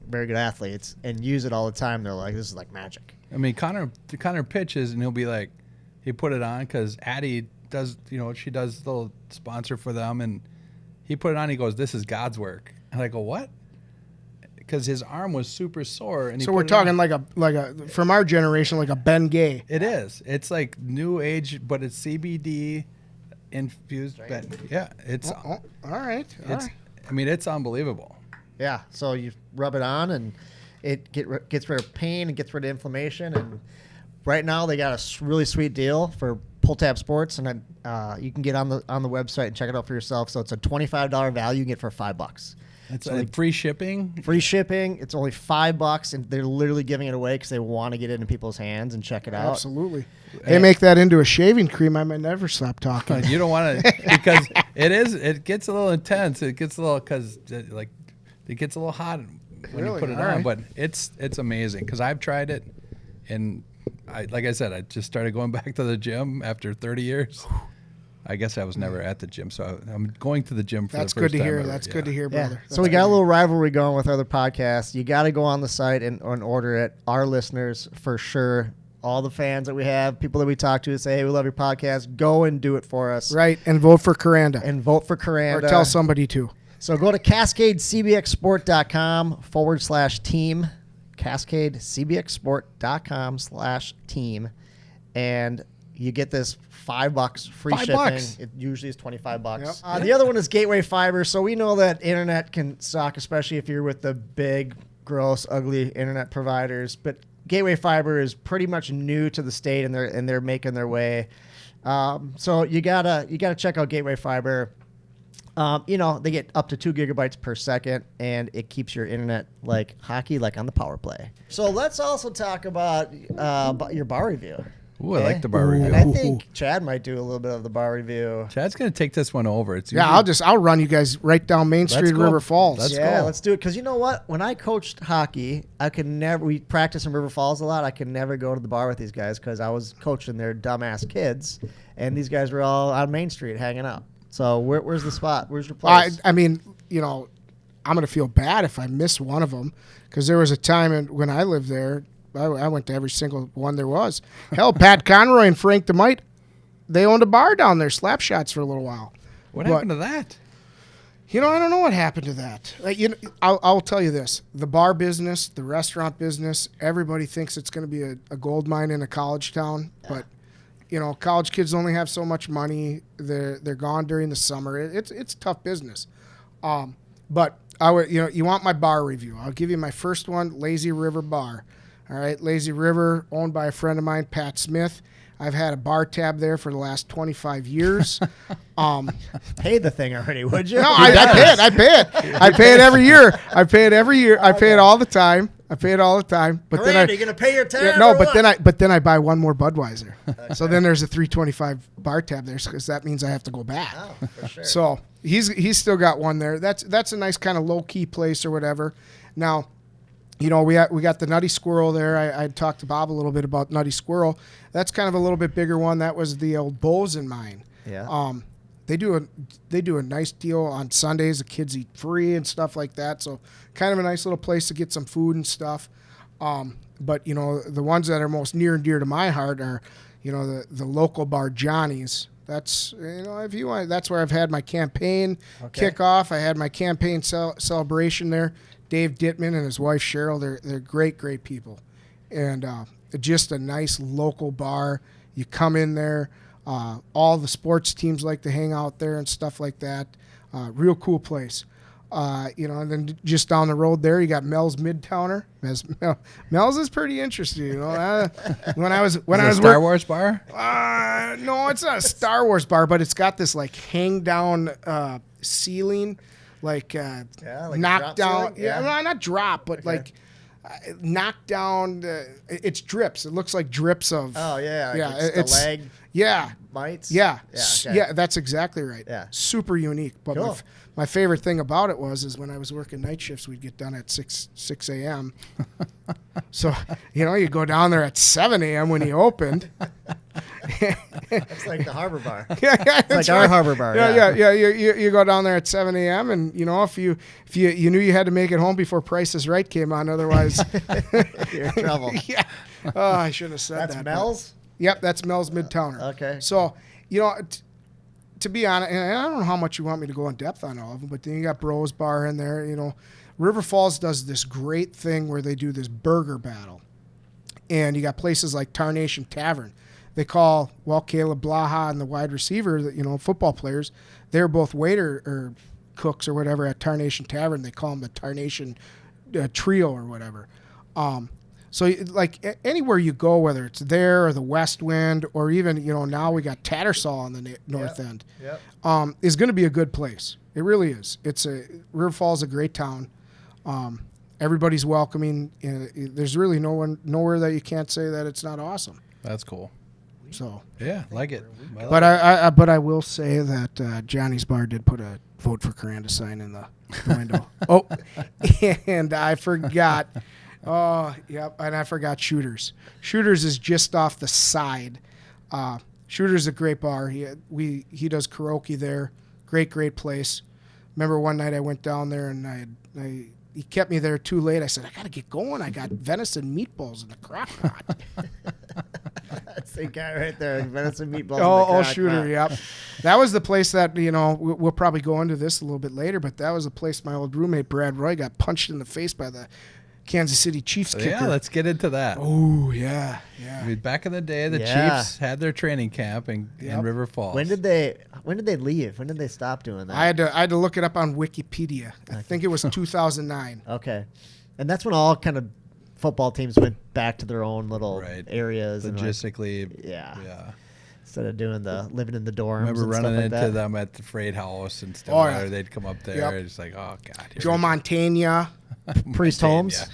Speaker 3: very good athletes and use it all the time. They're like, this is like magic.
Speaker 2: Connor pitches, and he'll be like, he put it on because Addie does, she does the little sponsor for them, and he put it on. He goes, "This is God's work." And I go, "What?" Because his arm was super sore, and
Speaker 4: so we're talking like a from our generation, like a Ben Gay.
Speaker 2: It is. It's like new age, but it's CBD infused. Yeah, it's
Speaker 4: all right.
Speaker 2: It's unbelievable.
Speaker 3: Yeah. So you rub it on, and it gets rid of pain and gets rid of inflammation. And right now they got a really sweet deal for Pull Tab Sports, and you can get on the website and check it out for yourself. So it's a $25 value you get for $5.
Speaker 2: It's free shipping.
Speaker 3: Free shipping. It's only $5, and they're literally giving it away because they want to get it in people's hands and check it out.
Speaker 4: Absolutely. They make that into a shaving cream. I might never stop talking.
Speaker 2: You don't want to, because it gets a little intense. It gets a little it gets a little hot when you put it on. But it's amazing because I've tried it, and like I said, I just started going back to the gym after 30 years. I guess I was never at the gym, so I'm going to the gym for the first time.
Speaker 4: That's good to hear.
Speaker 2: Ever.
Speaker 4: That's good to hear, brother.
Speaker 3: So we got a little rivalry going with other podcasts. You got to go on the site and order it. Our listeners, for sure, all the fans that we have, people that we talk to say, hey, we love your podcast. Go and do it for us.
Speaker 4: Right, and vote for Koranda.
Speaker 3: Or
Speaker 4: tell somebody to.
Speaker 3: So go to CascadeCBXsport.com/team. CascadeCBXsport.com/team. And you get this $5 free shipping.
Speaker 2: $5.
Speaker 3: It usually is $25.
Speaker 4: Yep.
Speaker 3: The other one is Gateway Fiber. So we know that internet can suck, especially if you're with the big, gross, ugly internet providers. But Gateway Fiber is pretty much new to the state, and they're making their way. So you gotta check out Gateway Fiber. They get up to 2 gigabytes per second, and it keeps your internet like hockey, like on the power play. So let's also talk about your bar review.
Speaker 2: Ooh, I like the bar review.
Speaker 3: And I think Chad might do a little bit of the bar review.
Speaker 2: Chad's going to take this one over.
Speaker 4: I'll run you guys right down Main Street, River Falls.
Speaker 3: Let's do it. Because you know what? When I coached hockey, we practiced in River Falls a lot. I could never go to the bar with these guys because I was coaching their dumbass kids, and these guys were all on Main Street hanging out. So where's the spot? Where's your place?
Speaker 4: I'm going to feel bad if I miss one of them, because there was a time when I lived there, I went to every single one there was. Hell, Pat Conroy and Frank DeMite, they owned a bar down there, Slap Shots, for a little while.
Speaker 2: What happened to that?
Speaker 4: I don't know what happened to that. I'll tell you this. The bar business, the restaurant business, everybody thinks it's going to be a gold mine in a college town. Yeah. But, college kids only have so much money. They're gone during the summer. It's tough business. But I would, you want my bar review. I'll give you my first one, Lazy River Bar. All right, Lazy River, owned by a friend of mine, Pat Smith. I've had a bar tab there for the last 25 years.
Speaker 3: Pay the thing already, would you?
Speaker 4: No, I pay it every year. I pay it all the time. But
Speaker 3: Koranda,
Speaker 4: then
Speaker 3: you gonna pay your tab?
Speaker 4: yeah, no, but then I buy one more Budweiser. So then there's a $3.25 bar tab there, because that means I have to go back.
Speaker 3: Oh, for sure.
Speaker 4: So he's still got one there. That's a nice kind of low key place or whatever. Now, we got the Nutty Squirrel there. I talked to Bob a little bit about Nutty Squirrel. That's kind of a little bit bigger one. That was the old Bozen mine.
Speaker 3: Yeah.
Speaker 4: They do a nice deal on Sundays. The kids eat free and stuff like that. So kind of a nice little place to get some food and stuff. But the ones that are most near and dear to my heart are, the local bar Johnny's. That's if you want, that's where I've had my campaign kickoff. I had my campaign celebration there. Dave Dittman and his wife Cheryl, they're great people, and just a nice local bar. You come in there. All the sports teams like to hang out there and stuff like that. Real cool place. And then just down the road there, you got Mel's Midtowner. Mel's is pretty interesting. When I was
Speaker 2: Star Wars bar.
Speaker 4: No, it's not a Star Wars bar, but it's got this like hang down ceiling, like knocked down.
Speaker 3: Yeah,
Speaker 4: not drop, but like. Knocked down. It's drips. It looks like drips of.
Speaker 3: Oh yeah,
Speaker 4: yeah.
Speaker 3: It's the leg.
Speaker 4: Yeah.
Speaker 3: Mites.
Speaker 4: Yeah.
Speaker 3: Okay.
Speaker 4: Yeah. That's exactly right.
Speaker 3: Yeah.
Speaker 4: Super unique. But
Speaker 3: cool.
Speaker 4: my favorite thing about it is when I was working night shifts, we'd get done at 6 a.m. So you go down there at 7 a.m. when he opened.
Speaker 3: It's like the Harbor Bar.
Speaker 4: Yeah,
Speaker 3: it's like our Harbor Bar.
Speaker 4: Yeah. You go down there at 7 a.m. and if you knew you had to make it home before Price is Right came on, otherwise
Speaker 3: you're in trouble.
Speaker 4: Yeah. Oh, I shouldn't have said that.
Speaker 3: That's Mel's.
Speaker 4: Yep, that's Mel's Midtowner.
Speaker 3: Okay.
Speaker 4: So to be honest, and I don't know how much you want me to go in depth on all of them, but then you got Bros Bar in there. River Falls does this great thing where they do this burger battle, and you got places like Tarnation Tavern. They call Caleb Blaha and the wide receiver, football players. They're both waiter or cooks or whatever at Tarnation Tavern. They call them the Tarnation Trio or whatever. So like anywhere you go, whether it's there or the West Wind or even now we got Tattersall on the north end, is going to be a good place. It really is. River Falls is a great town. Everybody's welcoming. There's really nowhere that you can't say that it's not awesome.
Speaker 2: That's cool.
Speaker 4: So
Speaker 2: yeah, like it.
Speaker 4: But I will say that Johnny's Bar did put a vote for Koranda sign in the window. Oh, and I forgot. Oh, yep, and I forgot Shooters. Shooters is just off the side. Shooters is a great bar. He does karaoke there. Great place. Remember one night I went down there and he kept me there too late. I said, I got to get going. I got venison meatballs in the crock pot.
Speaker 3: That's the guy right there, venison meatballs.
Speaker 4: Oh, Shooter, yep. That was the place that, we'll probably go into this a little bit later, but that was the place my old roommate, Brad Roy, got punched in the face by the Kansas City Chiefs kicker.
Speaker 2: Yeah, let's get into that.
Speaker 4: Oh, yeah.
Speaker 2: I mean, back in the day, the Chiefs had their training camp in River Falls.
Speaker 3: When did they leave? When did they stop doing that?
Speaker 4: I had to look it up on Wikipedia. I think it was 2009.
Speaker 3: Okay. And that's when all kind of football teams went back to their own little areas.
Speaker 2: Logistically.
Speaker 3: And yeah. Instead of doing living in the dorms.
Speaker 2: I remember
Speaker 3: and
Speaker 2: running
Speaker 3: stuff like
Speaker 2: into
Speaker 3: that.
Speaker 2: them at the Freight House and stuff.
Speaker 4: Oh, yeah.
Speaker 2: They'd come up there. It's like, oh, God.
Speaker 4: Joe Montana.
Speaker 3: Priest Holmes.
Speaker 2: Yeah.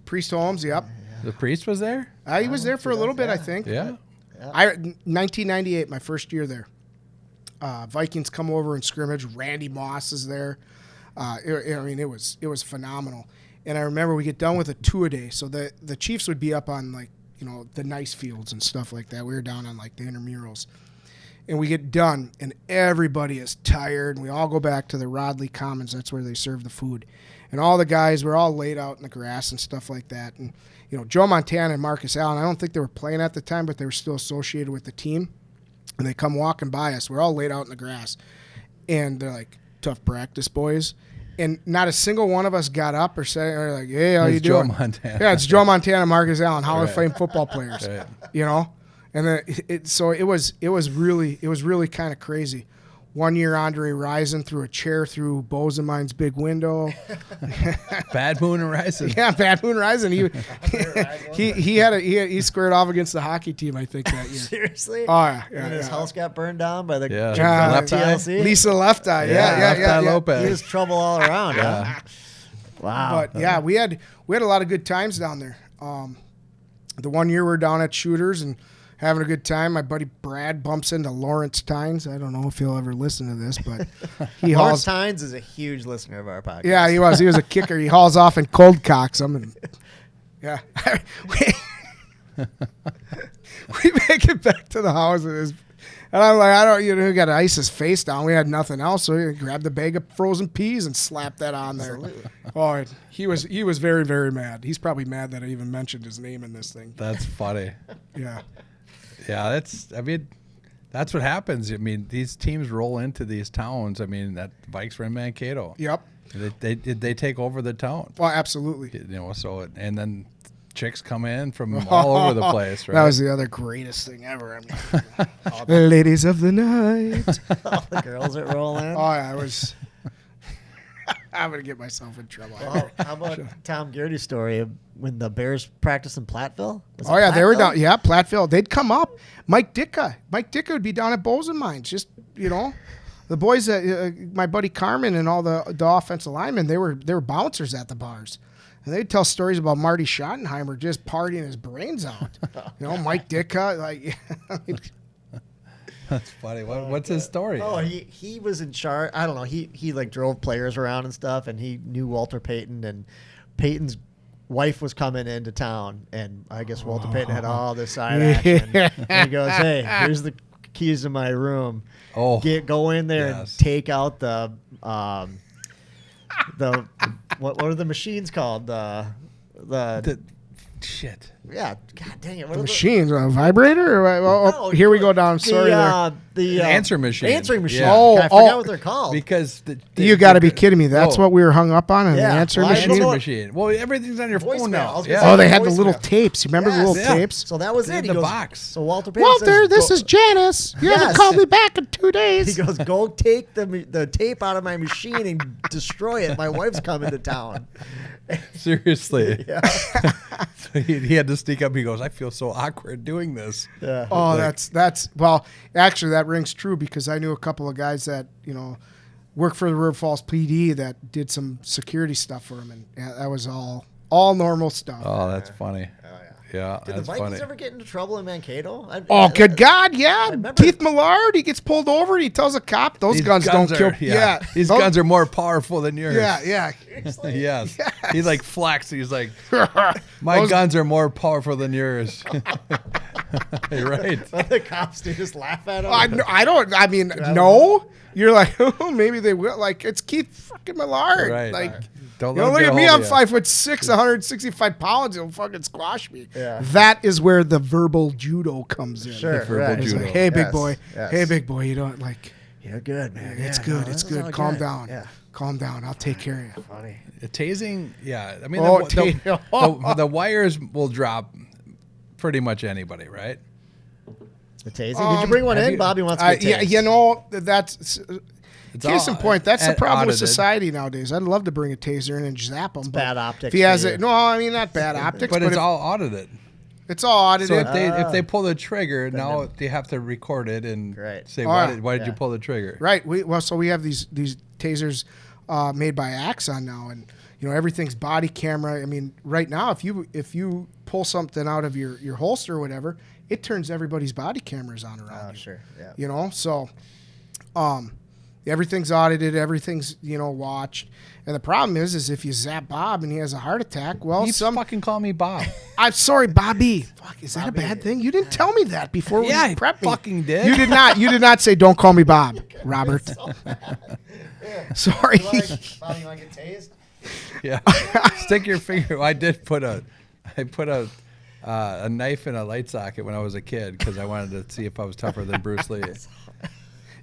Speaker 4: Priest Holmes, yep.
Speaker 2: The priest was there?
Speaker 4: He was there for a little bit, I think.
Speaker 2: Yeah.
Speaker 4: 1998, my first year there. Vikings come over and scrimmage. Randy Moss is there. It was phenomenal. And I remember we get done with a 2-a-day. So the Chiefs would be up on the nice fields and stuff like that. We were down on the intramurals. And we get done, and everybody is tired, and we all go back to the Rodley Commons. That's where they serve the food. And all the guys were all laid out in the grass and stuff like that. And, Joe Montana and Marcus Allen, I don't think they were playing at the time, but they were still associated with the team. And they come walking by us. We're all laid out in the grass. And they're like, tough practice, boys. And not a single one of us got up or said, hey, how you doing?
Speaker 2: Joe Montana.
Speaker 4: Yeah, it's Joe Montana and Marcus Allen, Hall of Fame football players,
Speaker 2: Right.
Speaker 4: And then it was really kind of crazy. One year, Andre Rison threw a chair through Bozeman's big window.
Speaker 2: Bad Moon Horizon.
Speaker 4: Yeah, Bad Moon Rison. He squared off against the hockey team, I think, that year.
Speaker 3: Seriously?
Speaker 4: Oh, yeah.
Speaker 3: And his house got burned down by the
Speaker 2: Left Eye?
Speaker 3: TLC?
Speaker 4: Lisa Left Eye.
Speaker 2: Left Eye Lopez.
Speaker 3: He was trouble all around. Huh? Wow.
Speaker 4: But yeah, we had a lot of good times down there. The one year we were down at Shooters and having a good time. My buddy Brad bumps into Lawrence Tynes. I don't know if he'll ever listen to this, but he
Speaker 3: Lawrence
Speaker 4: hauls.
Speaker 3: Tynes is a huge listener of our podcast.
Speaker 4: Yeah, he was. He was a kicker. He hauls off and cold cocks them. And yeah, we make it back to the house and I'm like, he got to ice his face down. We had nothing else, so he grabbed a bag of frozen peas and slapped that on there. Oh, he was very, very mad. He's probably mad that I even mentioned his name in this thing.
Speaker 2: That's funny.
Speaker 4: Yeah.
Speaker 2: Yeah, that's what happens. I mean, these teams roll into these towns. I mean, that Vikes were in Mankato.
Speaker 4: Yep.
Speaker 2: They take over the town.
Speaker 4: Well, absolutely.
Speaker 2: And then chicks come in from all over the place, right?
Speaker 4: That was the other greatest thing ever. The ladies of the night.
Speaker 3: All the girls that roll in.
Speaker 4: Oh, yeah, I'm going to get myself in trouble.
Speaker 3: Well, how about Tom Garrity's story of when the Bears practiced in Platteville?
Speaker 4: Oh, yeah, they were down. Yeah, Platteville. They'd come up. Mike Ditka would be down at Bozeman. Just, the boys, my buddy Carmen and all the offensive linemen, they were bouncers at the bars. And they'd tell stories about Marty Schottenheimer just partying his brains out. Mike Ditka, like...
Speaker 2: That's funny. What's his story?
Speaker 3: Oh, he was in charge. I don't know. He like drove players around and stuff, and he knew Walter Payton, and Payton's wife was coming into town, and I guess Walter Payton had all this side action. And he goes, "Hey, here's the keys to my room.
Speaker 2: Oh,
Speaker 3: Go in there and take out the what are the machines called? The
Speaker 2: shit.
Speaker 3: Yeah, God dang it! What
Speaker 4: The
Speaker 3: are
Speaker 4: machines, a vibrator?
Speaker 3: No,
Speaker 4: Here we go down. Sorry,
Speaker 3: the
Speaker 2: answer machine.
Speaker 3: Answering machine.
Speaker 2: Yeah.
Speaker 3: I forgot what they're called.
Speaker 2: Because
Speaker 4: you got to be kidding me. That's what we were hung up on, an answer machine?
Speaker 2: Answer machine. Well, everything's on your phone now.
Speaker 3: Yeah.
Speaker 4: Oh, they had the little tapes. You remember the little tapes?
Speaker 3: So that was it.
Speaker 2: In the box.
Speaker 3: So Walter Payton says,
Speaker 4: this is Janice. You haven't called me back in 2 days.
Speaker 3: He goes, go take the tape out of my machine and destroy it. My wife's coming to town.
Speaker 2: Seriously.
Speaker 3: Yeah.
Speaker 2: So he had to sneak up. He goes, I feel so awkward doing this.
Speaker 3: Yeah.
Speaker 4: Oh, well, actually, that rings true because I knew a couple of guys that, worked for the River Falls PD that did some security stuff for him. And that was all normal stuff.
Speaker 2: Oh, that's funny.
Speaker 3: Oh, yeah.
Speaker 2: Yeah,
Speaker 3: Did
Speaker 2: that's
Speaker 3: the Vikings
Speaker 2: funny.
Speaker 3: ever get into trouble in Mankato?
Speaker 4: Good God, yeah.
Speaker 3: remember-
Speaker 4: Keith Millard, he gets pulled over and he tells a cop, those guns don't kill. Yeah.
Speaker 2: These guns are more powerful than yours.
Speaker 4: Yeah.
Speaker 2: Yes. He like flexed. He's like, my guns are more powerful than yours. You're right.
Speaker 3: The cops do just laugh at him.
Speaker 4: No. You're like, oh, maybe they will. Like, it's Keith fucking Millard.
Speaker 2: Right.
Speaker 4: Like,
Speaker 2: Don't
Speaker 4: look
Speaker 2: let
Speaker 4: at
Speaker 2: him
Speaker 4: me.
Speaker 2: get a
Speaker 4: I'm
Speaker 2: hold of you.
Speaker 4: 5'6", 165 pounds. He'll fucking squash me.
Speaker 3: Yeah.
Speaker 4: That is where the verbal judo comes in.
Speaker 3: Sure.
Speaker 2: verbal
Speaker 3: right.
Speaker 4: He's
Speaker 2: judo.
Speaker 4: like, hey, big
Speaker 3: Yes,
Speaker 4: boy.
Speaker 3: yes.
Speaker 4: Hey, big boy. You don't like.
Speaker 3: You're good, man.
Speaker 4: It's
Speaker 3: Yeah,
Speaker 4: good.
Speaker 3: no,
Speaker 4: It's
Speaker 3: this is
Speaker 4: good.
Speaker 3: all
Speaker 4: Calm
Speaker 3: good.
Speaker 4: down.
Speaker 3: Yeah.
Speaker 4: Calm down. I'll take care of you.
Speaker 3: Funny.
Speaker 2: The tasing, yeah. I mean, the wires will drop pretty much anybody, right?
Speaker 3: The tasing. Did you bring one in? Bobby wants to get tased.
Speaker 4: Yeah, that's.
Speaker 2: It's
Speaker 4: Case in point, that's the problem with
Speaker 2: audited.
Speaker 4: society nowadays. I'd love to bring a taser in and zap them.
Speaker 3: bad optics
Speaker 4: If he has
Speaker 3: for
Speaker 4: it,
Speaker 3: you.
Speaker 4: not bad optics,
Speaker 2: But
Speaker 4: but
Speaker 2: it's all audited.
Speaker 4: it's all audited.
Speaker 2: So if they pull the trigger, now they have to record it and
Speaker 3: Right.
Speaker 2: say,
Speaker 4: Oh,
Speaker 2: why
Speaker 4: yeah.
Speaker 2: did you pull the trigger?
Speaker 4: Right. So we have these tasers made by Axon now, and everything's body camera. I mean, right now, if you pull something out of your holster or whatever, it turns everybody's body cameras on around you.
Speaker 3: Sure. Yeah.
Speaker 4: So everything's audited, everything's watched, and the problem is if you zap Bob and he has a heart attack, well,
Speaker 2: You fucking call me Bob.
Speaker 4: I'm sorry, Bobby. Fuck, is that a bad thing? You didn't tell me that before
Speaker 2: Yeah,
Speaker 4: we
Speaker 2: I
Speaker 4: prepped me.
Speaker 2: fucking did.
Speaker 4: You did not. You did not say, "Don't call me Bob," Robert. Sorry.
Speaker 3: Bobby, you want to get tased?
Speaker 2: Yeah. Stick your finger. I put a knife in a light socket when I was a kid because I wanted to see if I was tougher than Bruce Lee.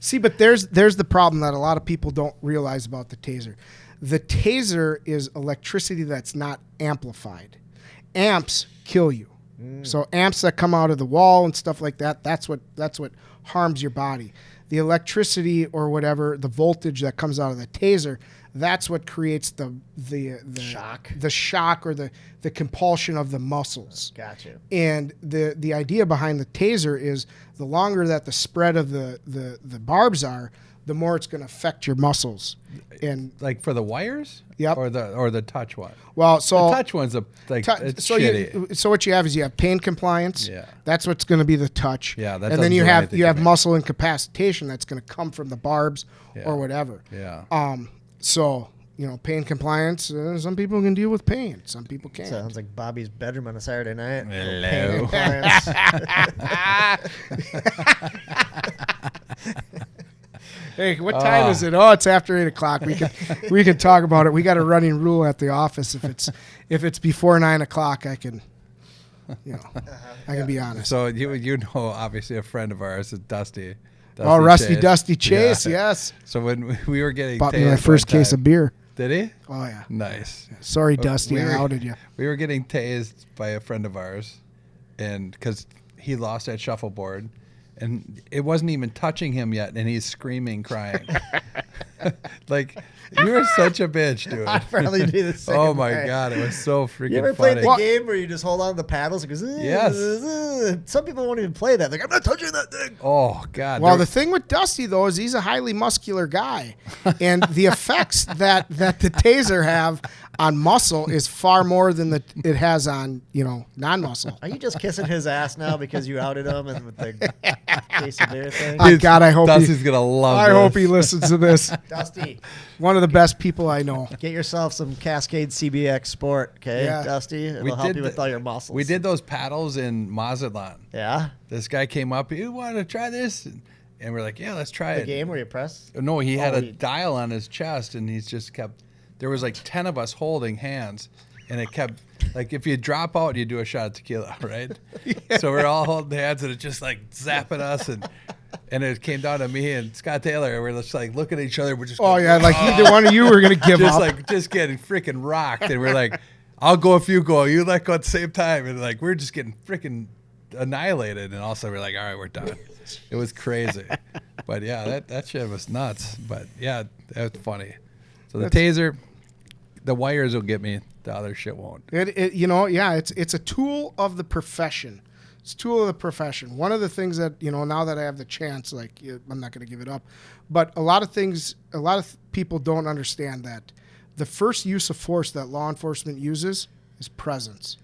Speaker 4: See, but there's the problem that a lot of people don't realize about the taser. The taser is electricity that's not amplified. Amps kill you. So amps that come out of the wall and stuff like that, that's what harms your body. the electricity or whatever, the voltage that comes out of the taser, that's what creates the shock or the compulsion of the muscles.
Speaker 3: Gotcha.
Speaker 4: And the idea behind the taser is the longer that the spread of the barbs are, the more it's going to affect your muscles. And
Speaker 2: Like for the wires?
Speaker 4: Yep.
Speaker 2: Or the touch one?
Speaker 4: well, so
Speaker 2: The touch one's it's
Speaker 4: so
Speaker 2: shitty.
Speaker 4: so what you have is you have pain compliance.
Speaker 2: Yeah.
Speaker 4: That's what's going to be the touch.
Speaker 2: Yeah, that
Speaker 4: and then
Speaker 2: doesn't
Speaker 4: you
Speaker 2: do
Speaker 4: have
Speaker 2: anything to me.
Speaker 4: muscle incapacitation that's going to come from the barbs
Speaker 2: Yeah.
Speaker 4: or whatever.
Speaker 2: Yeah.
Speaker 4: So pain compliance. Some people can deal with pain. Some people can't.
Speaker 3: Sounds like Bobby's bedroom on a Saturday night.
Speaker 2: Hello.
Speaker 3: Pain
Speaker 4: Hey, what time is it? Oh, it's after 8:00. We can talk about it. We got a running rule at the office. If it's before 9:00, I can, I can be honest.
Speaker 2: So you know, obviously a friend of ours is Dusty.
Speaker 4: Oh, Rusty
Speaker 2: Chase.
Speaker 4: Dusty Chase,
Speaker 2: Yeah.
Speaker 4: yes.
Speaker 2: So when we were getting
Speaker 4: Bought me
Speaker 2: tased
Speaker 4: my first
Speaker 2: one
Speaker 4: case
Speaker 2: time-
Speaker 4: of beer.
Speaker 2: Did he?
Speaker 4: Oh yeah.
Speaker 2: Nice.
Speaker 4: Sorry, Dusty,
Speaker 2: we
Speaker 4: I
Speaker 2: were-
Speaker 4: outed you.
Speaker 2: We were getting tased by a friend of ours, and because he lost that shuffleboard, and it wasn't even touching him yet, and he's screaming, crying. Like, you are such a bitch, dude.
Speaker 3: I'd probably do the same.
Speaker 2: Oh my
Speaker 3: way.
Speaker 2: god, it was so freaking
Speaker 3: You ever
Speaker 2: funny.
Speaker 3: played the game where you just hold on to the paddles? It goes,
Speaker 2: Yes.
Speaker 3: Some people won't even play that. They're like, I'm not touching that thing.
Speaker 2: Oh god.
Speaker 4: Well,
Speaker 2: there-
Speaker 4: the thing with Dusty though is he's a highly muscular guy, and the effects that the taser have on muscle is far more than it has on non-muscle.
Speaker 3: Are you just kissing his ass now because you outed him and with the case of beer thing?
Speaker 4: Oh, God, I hope
Speaker 2: Dusty's gonna love
Speaker 4: I
Speaker 2: this.
Speaker 4: hope he listens to this.
Speaker 3: Dusty,
Speaker 4: One of the best people I know.
Speaker 3: get yourself some Cascade CBX Sport, okay,
Speaker 4: Yeah.
Speaker 3: Dusty? It'll help you with all your muscles.
Speaker 2: We did those paddles in Mazatlan.
Speaker 3: Yeah?
Speaker 2: This guy came up, you want to try this? And we're like, yeah, let's try
Speaker 3: The
Speaker 2: it.
Speaker 3: game where you press?
Speaker 2: No, he had
Speaker 3: Oh,
Speaker 2: a
Speaker 3: he-
Speaker 2: dial on his chest, and he's just kept. There was like 10 of us holding hands, and it kept like if you drop out, you do a shot of tequila, right? So we're all holding hands, and it just like zapping us, and it came down to me and Scott Taylor, and we're just like looking at each other. We're just
Speaker 4: Oh
Speaker 2: going,
Speaker 4: yeah, like either one of you were gonna give
Speaker 2: just
Speaker 4: up.
Speaker 2: like just getting freaking rocked, and we're like, I'll go if you go, you let go at the same time, and like we're just getting freaking annihilated, and also we're like, all right, we're done. It was crazy, but yeah, that shit was nuts. But yeah, that was funny. So the taser, the wires will get me. The other shit won't.
Speaker 4: It's a tool of the profession. It's a tool of the profession. One of the things that now that I have the chance, I'm not going to give it up, but a lot of people don't understand that the first use of force that law enforcement uses is presence.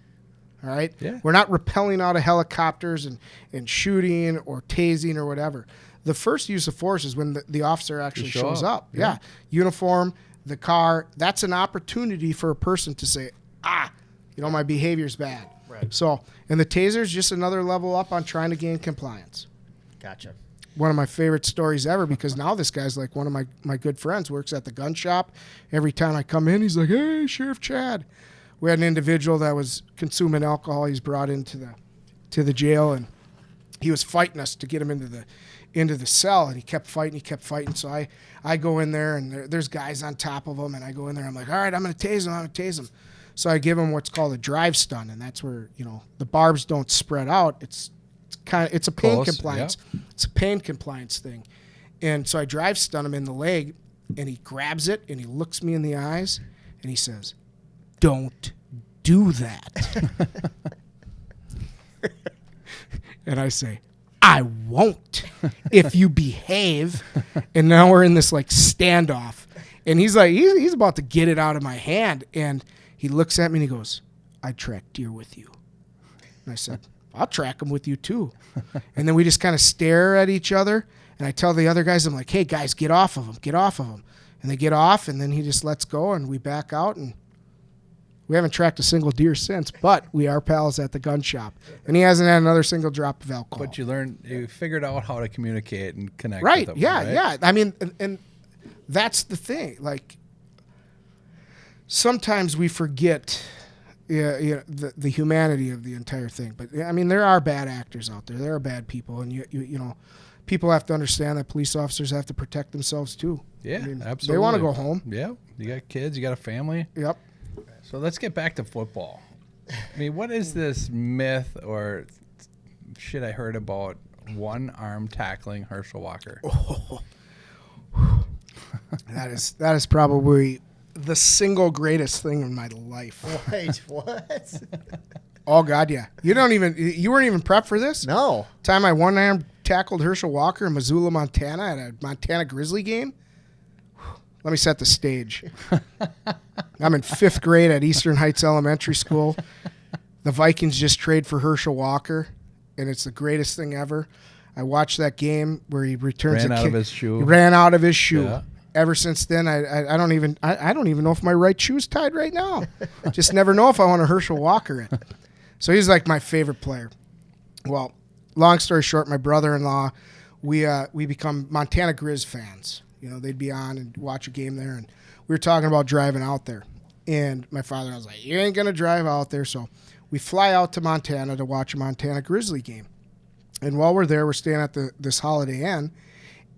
Speaker 4: All right?
Speaker 2: Yeah.
Speaker 4: We're not rappelling out of helicopters and shooting or tasing or whatever. The first use of force is when the officer actually
Speaker 2: show
Speaker 4: shows
Speaker 2: up.
Speaker 4: up. Yeah. Uniform, the car. That's an opportunity for a person to say, my behavior's bad.
Speaker 3: Right.
Speaker 4: So, and the taser is just another level up on trying to gain compliance.
Speaker 3: Gotcha.
Speaker 4: One of my favorite stories ever, because now this guy's like one of my good friends, works at the gun shop. Every time I come in, he's like, hey, Sheriff Chad. We had an individual that was consuming alcohol. He's brought into the jail, and he was fighting us to get him into the cell, and he kept fighting. So I go in there, and there's guys on top of him, and I go in there. I'm like, all right, I'm going to tase him. So I give him what's called a drive stun, and that's where the barbs don't spread out. It's a pain
Speaker 2: Close,
Speaker 4: compliance.
Speaker 2: yep.
Speaker 4: It's a pain compliance thing. And so I drive stun him in the leg, and he grabs it, and he looks me in the eyes, and he says, don't do that. And I say, I won't if you behave. And now we're in this standoff. And he's like, he's about to get it out of my hand. And he looks at me and he goes, I track deer with you. And I said, I'll track them with you too. And then we just kind of stare at each other. And I tell the other guys, I'm like, hey guys, get off of him. And they get off, and then he just lets go, and we back out, and we haven't tracked a single deer since, but we are pals at the gun shop. And he hasn't had another single drop of alcohol.
Speaker 2: But you figured out how to communicate and connect
Speaker 4: Right,
Speaker 2: with them.
Speaker 4: yeah,
Speaker 2: right?
Speaker 4: yeah. I mean, and that's the thing. Sometimes we forget the humanity of the entire thing. But, I mean, there are bad actors out there. There are bad people, and, people have to understand that police officers have to protect themselves, too.
Speaker 2: Yeah,
Speaker 4: I mean,
Speaker 2: absolutely.
Speaker 4: They want to go home.
Speaker 2: Yeah, you got kids, you got a family.
Speaker 4: Yep.
Speaker 2: So let's get back to football. I mean, what is this myth or shit I heard about one-arm tackling Herschel Walker.
Speaker 4: That is probably the single greatest thing in my life.
Speaker 3: Wait, what?
Speaker 4: Oh God, yeah. You weren't even prepped for this?
Speaker 3: No.
Speaker 4: Time I one-arm tackled Herschel Walker in Missoula, Montana at a Montana Grizzly game. Let me set the stage. I'm in 5th grade at Eastern Heights Elementary School. The Vikings just trade for Herschel Walker, and it's the greatest thing ever. I watched that game where he returns
Speaker 2: Ran
Speaker 4: a
Speaker 2: out
Speaker 4: kick.
Speaker 2: of his shoe.
Speaker 4: He ran out of his shoe.
Speaker 2: Yeah.
Speaker 4: Ever since then, I don't even know if my right shoe's tied right now. Just never know if I want to Herschel Walker it. So he's like my favorite player. Well, long story short, my brother-in-law, we become Montana Grizz fans. You know, they'd be on and watch a game there, and we were talking about driving out there. And my father was like, "You ain't gonna drive out there." So we fly out to Montana to watch a Montana Grizzly game. And while we're there, we're staying at this Holiday Inn.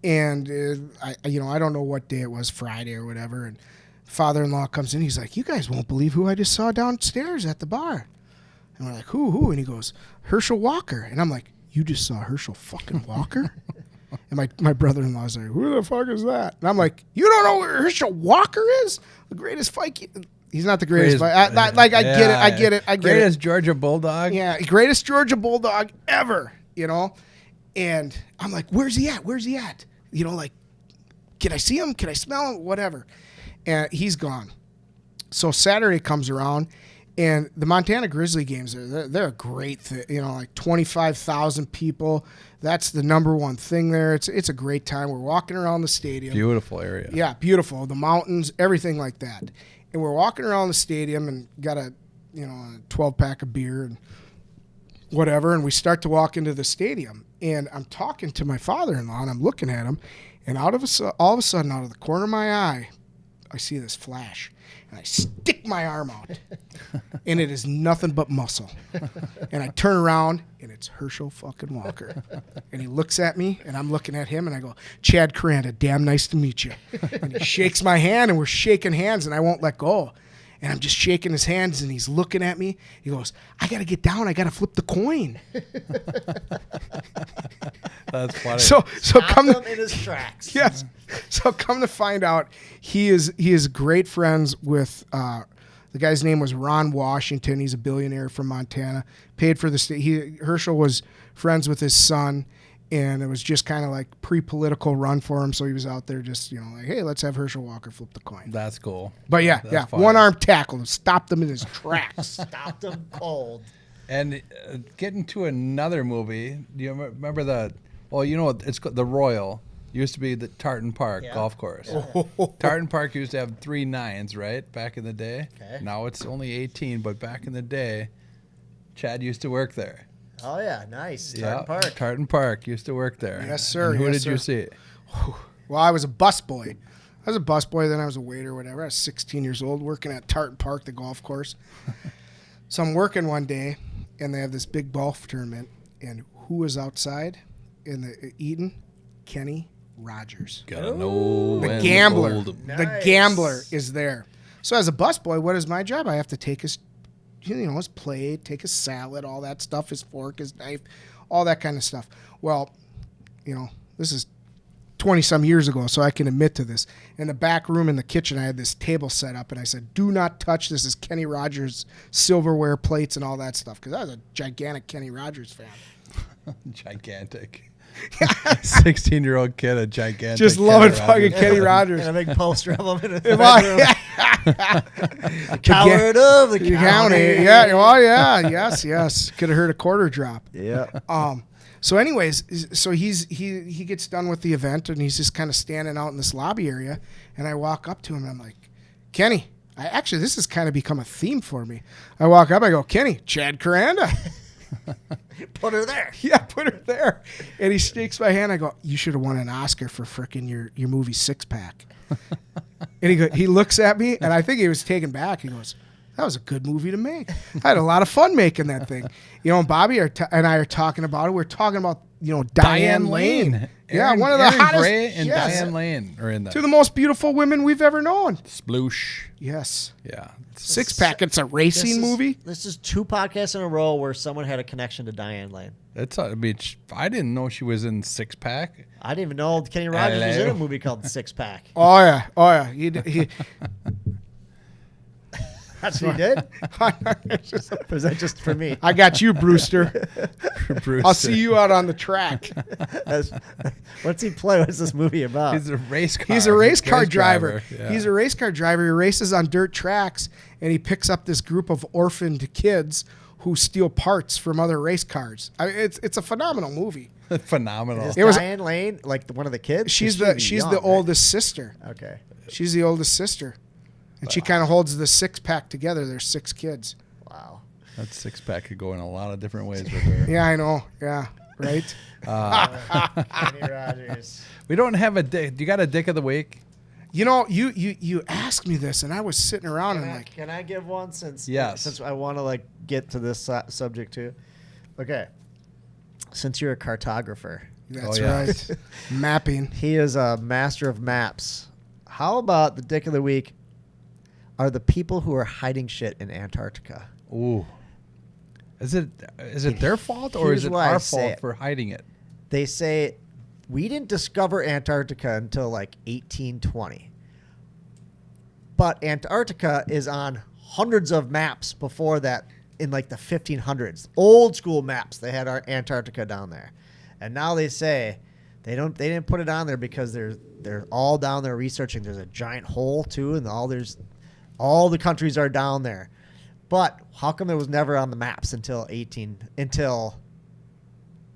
Speaker 4: And I don't know what day it was, Friday or whatever. And father-in-law comes in. He's like, "You guys won't believe who I just saw downstairs at the bar." And we're like, "Who?" And he goes, "Herschel Walker." And I'm like, "You just saw Herschel fucking Walker?" And my brother-in-law's like, "Who the fuck is that?" And I'm like, "You don't know who Herschel Walker is? The greatest fight." He's not the greatest. I get it.
Speaker 2: Greatest Georgia Bulldog.
Speaker 4: Yeah, greatest Georgia Bulldog ever. You know. And I'm like, "Where's he at? Where's he at?" You know, like, can I see him? Can I smell him? Whatever. And he's gone. So Saturday comes around, and the Montana Grizzly games, they're a great thing. You know, like 25,000 people. That's the number one thing there. It's a great time. We're walking around the stadium.
Speaker 2: Beautiful area.
Speaker 4: Yeah, beautiful. The mountains, everything like that. And we're walking around the stadium and got a 12-pack of beer and whatever, and we start to walk into the stadium. And I'm talking to my father-in-law, and I'm looking at him, and all of a sudden, out of the corner of my eye, I see this flash, and I stick my arm out, and it is nothing but muscle. And I turn around, and it's Herschel fucking Walker. And he looks at me, and I'm looking at him, and I go, "Chad Koranda, damn nice to meet you." And he shakes my hand, and we're shaking hands, and I won't let go. And I'm just shaking his hands, and he's looking at me. He goes, "I got to get down. I got to flip the coin."
Speaker 2: That's funny.
Speaker 4: So come
Speaker 3: him in his tracks.
Speaker 4: Yes. So come to find out, he is great friends with the guy's name was Ron Washington. He's a billionaire from Montana. Paid for the state. Herschel was friends with his son, and it was just kind of like pre-political run for him. So he was out there just like, "Hey, let's have Herschel Walker flip the coin."
Speaker 2: That's cool.
Speaker 4: But
Speaker 2: That's funny.
Speaker 4: one-arm tackle stopped him in his tracks.
Speaker 3: Stopped him cold.
Speaker 2: And getting to another movie, do you remember it's the Royal. Used to be the Tartan Park golf course. Yeah. Tartan Park used to have 3 nines, right, back in the day.
Speaker 3: Okay.
Speaker 2: Now it's only 18, but back in the day, Chad used to work there.
Speaker 3: Oh, yeah, nice. Tartan Park.
Speaker 2: Tartan Park used to work there.
Speaker 4: Yes, sir.
Speaker 2: And who
Speaker 4: Yes,
Speaker 2: did you
Speaker 4: sir.
Speaker 2: see?
Speaker 4: Well, I was a busboy. I was a busboy, then I was a waiter, whatever. I was 16 years old working at Tartan Park, the golf course. So I'm working one day, and they have this big golf tournament, and who was outside in the Eden? Kenny Rogers.
Speaker 2: Gotta know
Speaker 4: The
Speaker 2: when
Speaker 4: gambler.
Speaker 2: old 'em.
Speaker 4: The
Speaker 3: Nice.
Speaker 4: gambler is there. So as a busboy, what is my job? I have to take his plate, take his salad, all that stuff, his fork, his knife, all that kind of stuff. Well, this is 20-some years ago, so I can admit to this. In the back room in the kitchen, I had this table set up, and I said, "Do not touch this." Is Kenny Rogers silverware, plates, and all that stuff, because I was a gigantic Kenny Rogers fan.
Speaker 2: Gigantic. 16-year-old kid, a gigantic.
Speaker 4: Just loving fucking Kenny Rogers.
Speaker 3: And a big poster of him in his
Speaker 4: If
Speaker 3: bedroom.
Speaker 4: I-
Speaker 3: Coward of the
Speaker 4: county. Yeah. Oh, yeah. Yes. Could have heard a quarter drop.
Speaker 3: Yeah.
Speaker 4: So anyways, so he gets done with the event, and he's just kind of standing out in this lobby area, and I walk up to him, and I'm like, "Kenny," this has kind of become a theme for me. I walk up, I go, "Kenny, Chad Koranda."
Speaker 3: Put her there.
Speaker 4: Yeah, put her there. And he shakes my hand. I go, "You should have won an Oscar for frickin' your movie Six Pack." And he looks at me, and I think he was taken back. He goes, "That was a good movie to make. I had a lot of fun making that thing." And Bobby and I are talking about it. We're talking about Diane Lane. Yeah,
Speaker 2: Aaron-
Speaker 4: one of the
Speaker 2: Aaron
Speaker 4: hottest.
Speaker 2: Gray and
Speaker 4: yes.
Speaker 2: Diane Lane are in
Speaker 4: Two of the most beautiful women we've ever known.
Speaker 2: Sploosh.
Speaker 4: Yes.
Speaker 2: Yeah.
Speaker 4: Six Pack. It's a racing movie.
Speaker 3: This is 2 podcasts in a row where someone had a connection to Diane Lane.
Speaker 2: I mean, I didn't know she was in Six Pack.
Speaker 3: I didn't even know Kenny Rogers was in a
Speaker 2: Hello.
Speaker 3: movie called Six Pack.
Speaker 4: Oh yeah. He
Speaker 3: That's what he did? Or is that just for me?
Speaker 4: I got you, Brewster.
Speaker 2: Bruce.
Speaker 4: I'll see you out on the track.
Speaker 3: What's he play? What's this movie about?
Speaker 2: He's a race car.
Speaker 4: He's a race car driver.
Speaker 2: Yeah.
Speaker 4: He's a race car driver. He races on dirt tracks, and he picks up this group of orphaned kids who steal parts from other race cars. It's a phenomenal movie.
Speaker 2: Phenomenal.
Speaker 3: Is
Speaker 4: It was-
Speaker 3: Diane Lane like one of the kids? 'Cause
Speaker 4: She's
Speaker 3: she would be
Speaker 4: the
Speaker 3: young, right?
Speaker 4: oldest sister.
Speaker 3: Okay.
Speaker 4: She's the oldest sister, and she kind of holds the 6-pack together. There's 6 kids.
Speaker 3: Wow.
Speaker 2: That Six Pack could go in a lot of different ways with her.
Speaker 4: Yeah, I know. Yeah, right.
Speaker 3: Kenny Rogers.
Speaker 2: We don't have a dick. You got a dick of the week?
Speaker 4: You asked me this, and I was sitting around and like,
Speaker 3: Can I give one since
Speaker 2: Yes.
Speaker 3: since I want to get to this subject too? Okay. Since you're a cartographer,
Speaker 4: that's
Speaker 2: Oh, yeah.
Speaker 4: right. Mapping.
Speaker 3: he is a master of maps. How about the dick of the week are the people who are hiding shit in Antarctica?
Speaker 2: Ooh. Is it their fault or is
Speaker 3: Here's
Speaker 2: it
Speaker 3: why I
Speaker 2: our
Speaker 3: say
Speaker 2: fault
Speaker 3: it.
Speaker 2: for hiding it?
Speaker 3: They say we didn't discover Antarctica until 1820. But Antarctica is on hundreds of maps before that in the 1500s. Old school maps, they had our Antarctica down there. And now they say they didn't put it on there because they're all down there researching. There's a giant hole too, and all the countries are down there. But how come it was never on the maps until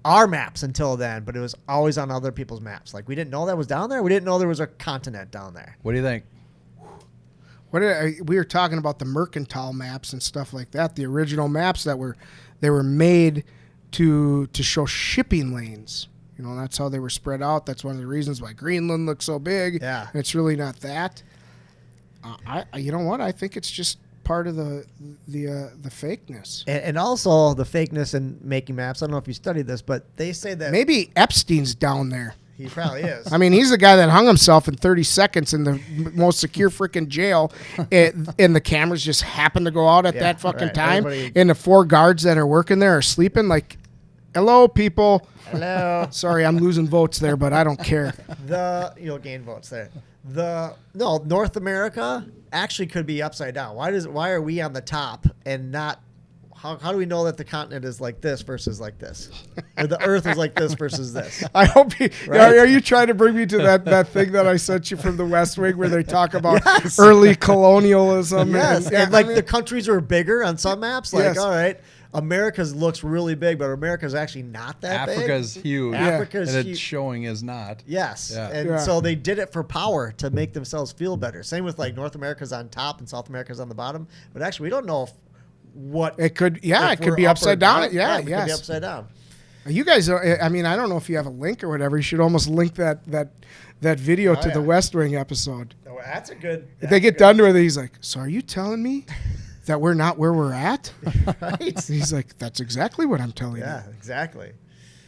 Speaker 3: our maps until then, but it was always on other people's maps? We didn't know that was down there. We didn't know there was a continent down there.
Speaker 2: What do you think?
Speaker 4: We were talking about the mercantile maps and stuff like that. The original maps that were made to show shipping lanes. That's how they were spread out. That's one of the reasons why Greenland looks so big.
Speaker 3: Yeah.
Speaker 4: And it's really not that. You know what? I think it's just part of the fakeness.
Speaker 3: And also the fakeness in making maps. I don't know if you studied this, but they say that
Speaker 4: Maybe Epstein's down there.
Speaker 3: he probably is.
Speaker 4: I mean, he's the guy that hung himself in 30 seconds in the most secure freaking jail, and the cameras just happen to go out at that fucking
Speaker 3: right.
Speaker 4: time,
Speaker 3: Everybody-
Speaker 4: and the 4 guards that are working there are sleeping. Hello, people.
Speaker 3: Hello.
Speaker 4: Sorry, I'm losing votes there, but I don't care.
Speaker 3: You'll gain votes there. North America actually could be upside down. Why are we on the top and not? How do we know that the continent is like this versus like this, or the Earth is like this versus this?
Speaker 4: I hope you
Speaker 3: Right.
Speaker 4: are you trying to bring me to that thing that I sent you from the West Wing where they talk about
Speaker 3: Yes.
Speaker 4: early colonialism?
Speaker 3: Yes, and
Speaker 4: I mean,
Speaker 3: the countries are bigger on some maps.
Speaker 4: Yes.
Speaker 3: All right, America's looks really big, but America's actually not that big.
Speaker 2: Africa's huge.
Speaker 3: Africa's
Speaker 2: and
Speaker 3: huge.
Speaker 2: it's showing is not.
Speaker 3: Yes,
Speaker 2: Yeah.
Speaker 3: and
Speaker 4: Yeah.
Speaker 3: so they did it for power to make themselves feel better. Same with North America's on top and South America's on the bottom. But actually, we don't know what
Speaker 4: it could
Speaker 3: if
Speaker 4: it could
Speaker 3: we're
Speaker 4: be
Speaker 3: up or
Speaker 4: upside down. Yeah,
Speaker 3: it could be
Speaker 4: yes.
Speaker 3: upside down.
Speaker 4: You guys are. I mean, I don't know if you have a link or whatever. You should almost link that video to
Speaker 3: yeah.
Speaker 4: the West Wing episode.
Speaker 3: Oh, that's a good.
Speaker 4: If they get done to it, he's like, "So are you telling me that we're not where we're at?"
Speaker 3: right.
Speaker 4: He's like, "That's exactly what I'm telling
Speaker 3: Yeah,
Speaker 4: you."
Speaker 3: exactly.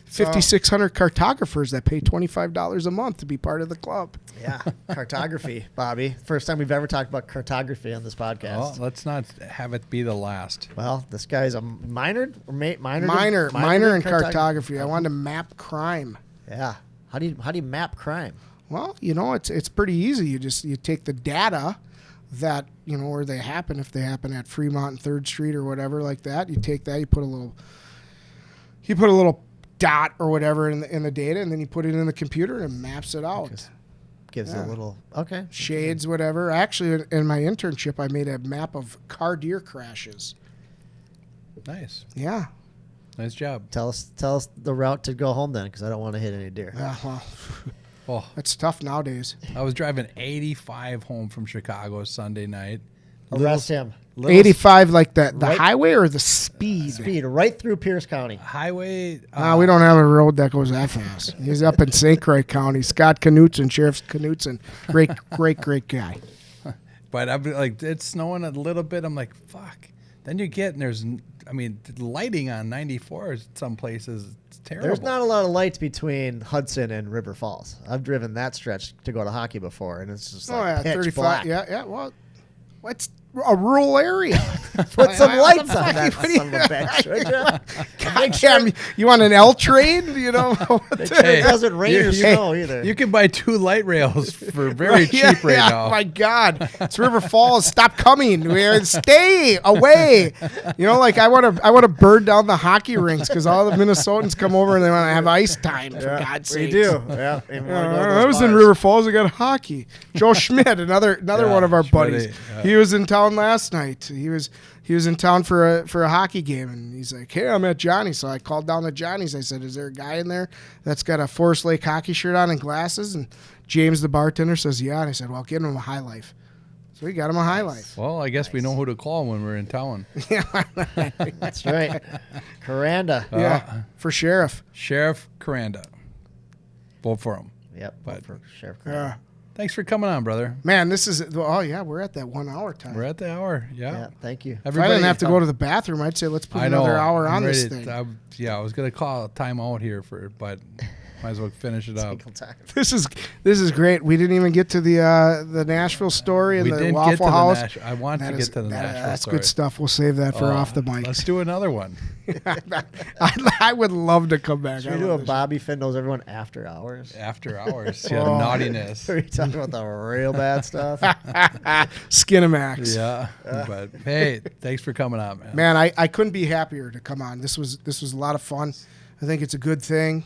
Speaker 4: 5,600 cartographers that pay $25 a month to be part of the club.
Speaker 3: Yeah, cartography, Bobby. First time we've ever talked about cartography on this
Speaker 2: Well,
Speaker 3: podcast.
Speaker 2: let's not have it be the last.
Speaker 3: Well, this guy's a minor in
Speaker 4: Minor in cartography. I wanted to map crime.
Speaker 3: Yeah. How do you map crime?
Speaker 4: Well, it's pretty easy. You take the data that where they happen. If they happen at Fremont and 3rd Street or whatever like that, you take that. You put a little dot or whatever in the data, and then you put it in the computer and it maps it out.
Speaker 3: Gives it a little
Speaker 4: Shades, whatever. Actually, in my internship, I made a map of car deer crashes.
Speaker 2: Nice.
Speaker 4: Yeah.
Speaker 2: Nice job.
Speaker 3: Tell us the route to go home then, because I don't want to hit any deer.
Speaker 4: Yeah, well,
Speaker 2: Oh,
Speaker 4: that's tough nowadays.
Speaker 2: I was driving 85 home from Chicago Sunday night.
Speaker 3: Arrest him.
Speaker 4: 85, like the
Speaker 3: Right.
Speaker 4: highway or the speed?
Speaker 3: Speed right through Pierce County.
Speaker 2: Highway.
Speaker 4: We don't have a road that goes that fast. He's up in St. Croix County. Scott Knutson, Sheriff Knutson. Great guy.
Speaker 2: But I'm like, it's snowing a little bit. I'm like, fuck. Then you get, and there's I mean, the lighting on 94 some places, it's terrible.
Speaker 3: There's not a lot of lights between Hudson and River Falls. I've driven that stretch to go to hockey before, and it's just like pitch
Speaker 4: 35.
Speaker 3: black.
Speaker 4: Yeah. Well, what's a rural area?
Speaker 3: Put some lights on
Speaker 4: fuck,
Speaker 3: that
Speaker 4: what do you-
Speaker 3: son of a bitch, would ya?
Speaker 4: Goddamn, you want an L train? You know?
Speaker 3: Make sure it doesn't rain or snow either.
Speaker 2: You can buy 2 light rails for very cheap right now.
Speaker 4: Oh my God, it's River Falls. Stop coming. Stay away. You know, like I want to burn down the hockey rinks because all the Minnesotans come over and they want to have ice time. For God's sake,
Speaker 3: we do. Yeah, even wanna go to
Speaker 4: I
Speaker 3: those
Speaker 4: was in
Speaker 3: bars.
Speaker 4: River Falls. I got hockey. Joe Schmidt, another one of our buddies.
Speaker 2: Schmitty, yeah.
Speaker 4: He was in town last night. He was in town for a hockey game, and he's like, "Hey, I'm at Johnny's." So I called down to Johnny's. I said, "Is there a guy in there that's got a Forest Lake hockey shirt on and glasses?" And James, the bartender, says, "Yeah." And I said, "Well, get him a High Life." So we got him a High Life.
Speaker 2: Well, I guess we know who to call when we're in town.
Speaker 3: That's right. Koranda.
Speaker 4: Yeah, for sheriff.
Speaker 2: Sheriff Koranda. Vote for him.
Speaker 3: Yep.
Speaker 2: But-
Speaker 3: For Sheriff Koranda.
Speaker 4: Yeah.
Speaker 2: Thanks for coming on, brother.
Speaker 4: Man, this is we're at that 1 hour time.
Speaker 2: We're at the hour. Yeah.
Speaker 3: Yeah. Thank you.
Speaker 4: If I didn't have to go to the bathroom, I'd say let's put
Speaker 2: I know.
Speaker 4: another hour
Speaker 2: I'm
Speaker 4: on this
Speaker 2: ready
Speaker 4: thing.
Speaker 2: I was gonna call a timeout here but might as well finish it up.
Speaker 3: Single time.
Speaker 4: This is great. We didn't even get to the Nashville story and
Speaker 2: We
Speaker 4: the
Speaker 2: didn't
Speaker 4: Waffle
Speaker 2: get to
Speaker 4: House.
Speaker 2: the I want to get to the Nashville
Speaker 4: That's
Speaker 2: story.
Speaker 4: good stuff. We'll save that for off the mic.
Speaker 2: Let's do another one.
Speaker 4: I would love to come back.
Speaker 3: Should we do a Bobby Finn knows everyone after hours?
Speaker 2: After hours. Yeah,
Speaker 4: Oh.
Speaker 2: naughtiness.
Speaker 3: Are we talking about the real bad stuff?
Speaker 4: Skinamax.
Speaker 2: Yeah. But hey, thanks for coming on, man.
Speaker 4: Man, I couldn't be happier to come on. This was a lot of fun. I think it's a good thing.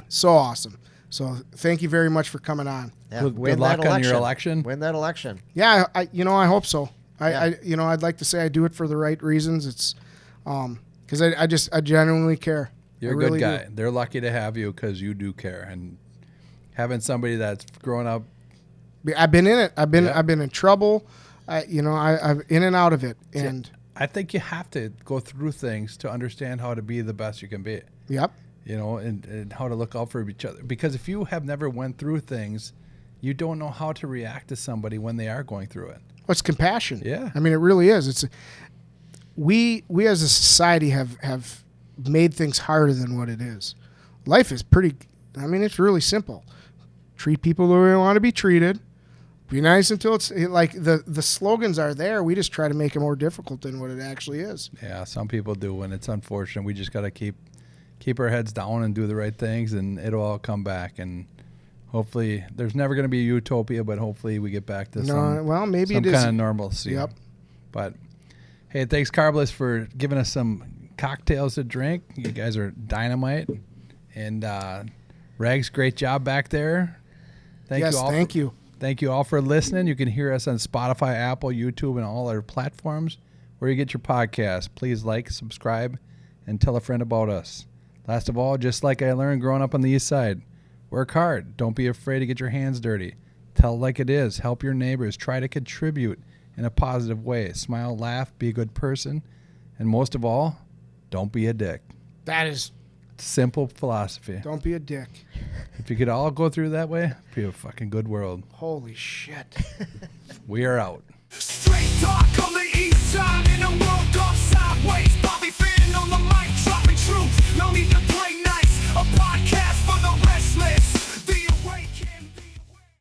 Speaker 4: So awesome. So thank you very much for coming on.
Speaker 3: Yeah,
Speaker 2: Good
Speaker 3: win
Speaker 2: luck
Speaker 3: that
Speaker 2: on your election.
Speaker 3: Win that election.
Speaker 4: Yeah, I hope so.
Speaker 3: Yeah.
Speaker 4: I'd like to say I do it for the right reasons. It's because I genuinely care.
Speaker 2: You're
Speaker 4: I
Speaker 2: a
Speaker 4: really
Speaker 2: good guy.
Speaker 4: do.
Speaker 2: They're lucky to have you because you do care. And having somebody that's grown up.
Speaker 4: I've been in it. I've been
Speaker 2: Yeah.
Speaker 4: in trouble. I'm in and out of it. And
Speaker 2: I think you have to go through things to understand how to be the best you can be.
Speaker 4: yep.
Speaker 2: You know, and how to look out for each other. Because if you have never went through things, you don't know how to react to somebody when they are going through it.
Speaker 4: Well, it's compassion.
Speaker 2: Yeah.
Speaker 4: I mean, it really is. It's we as a society have made things harder than what it is. Life is pretty. I mean, it's really simple. Treat people the way you want to be treated. Be nice until it's like the slogans are there. We just try to make it more difficult than what it actually is.
Speaker 2: Yeah, some people do, and it's unfortunate. We just got to keep our heads down and do the right things, and it'll all come back. And hopefully, there's never going to be a utopia, but hopefully we get back to
Speaker 4: Maybe
Speaker 2: some
Speaker 4: it is.
Speaker 2: kind of normalcy.
Speaker 4: Yep.
Speaker 2: But hey, thanks, Carbless, for giving us some cocktails to drink. You guys are dynamite. And Rags, great job back there. Thank you. Thank you all for listening. You can hear us on Spotify, Apple, YouTube, and all our platforms where you get your podcast. Please like, subscribe, and tell a friend about us. Last of all, just like I learned growing up on the east side, work hard. Don't be afraid to get your hands dirty. Tell it like it is. Help your neighbors. Try to contribute in a positive way. Smile, laugh, be a good person. And most of all, don't be a dick.
Speaker 4: That is.
Speaker 2: Simple philosophy.
Speaker 4: Don't be a dick.
Speaker 2: If you could all go through that way, it'd be a fucking good world.
Speaker 4: Holy shit.
Speaker 2: We are out.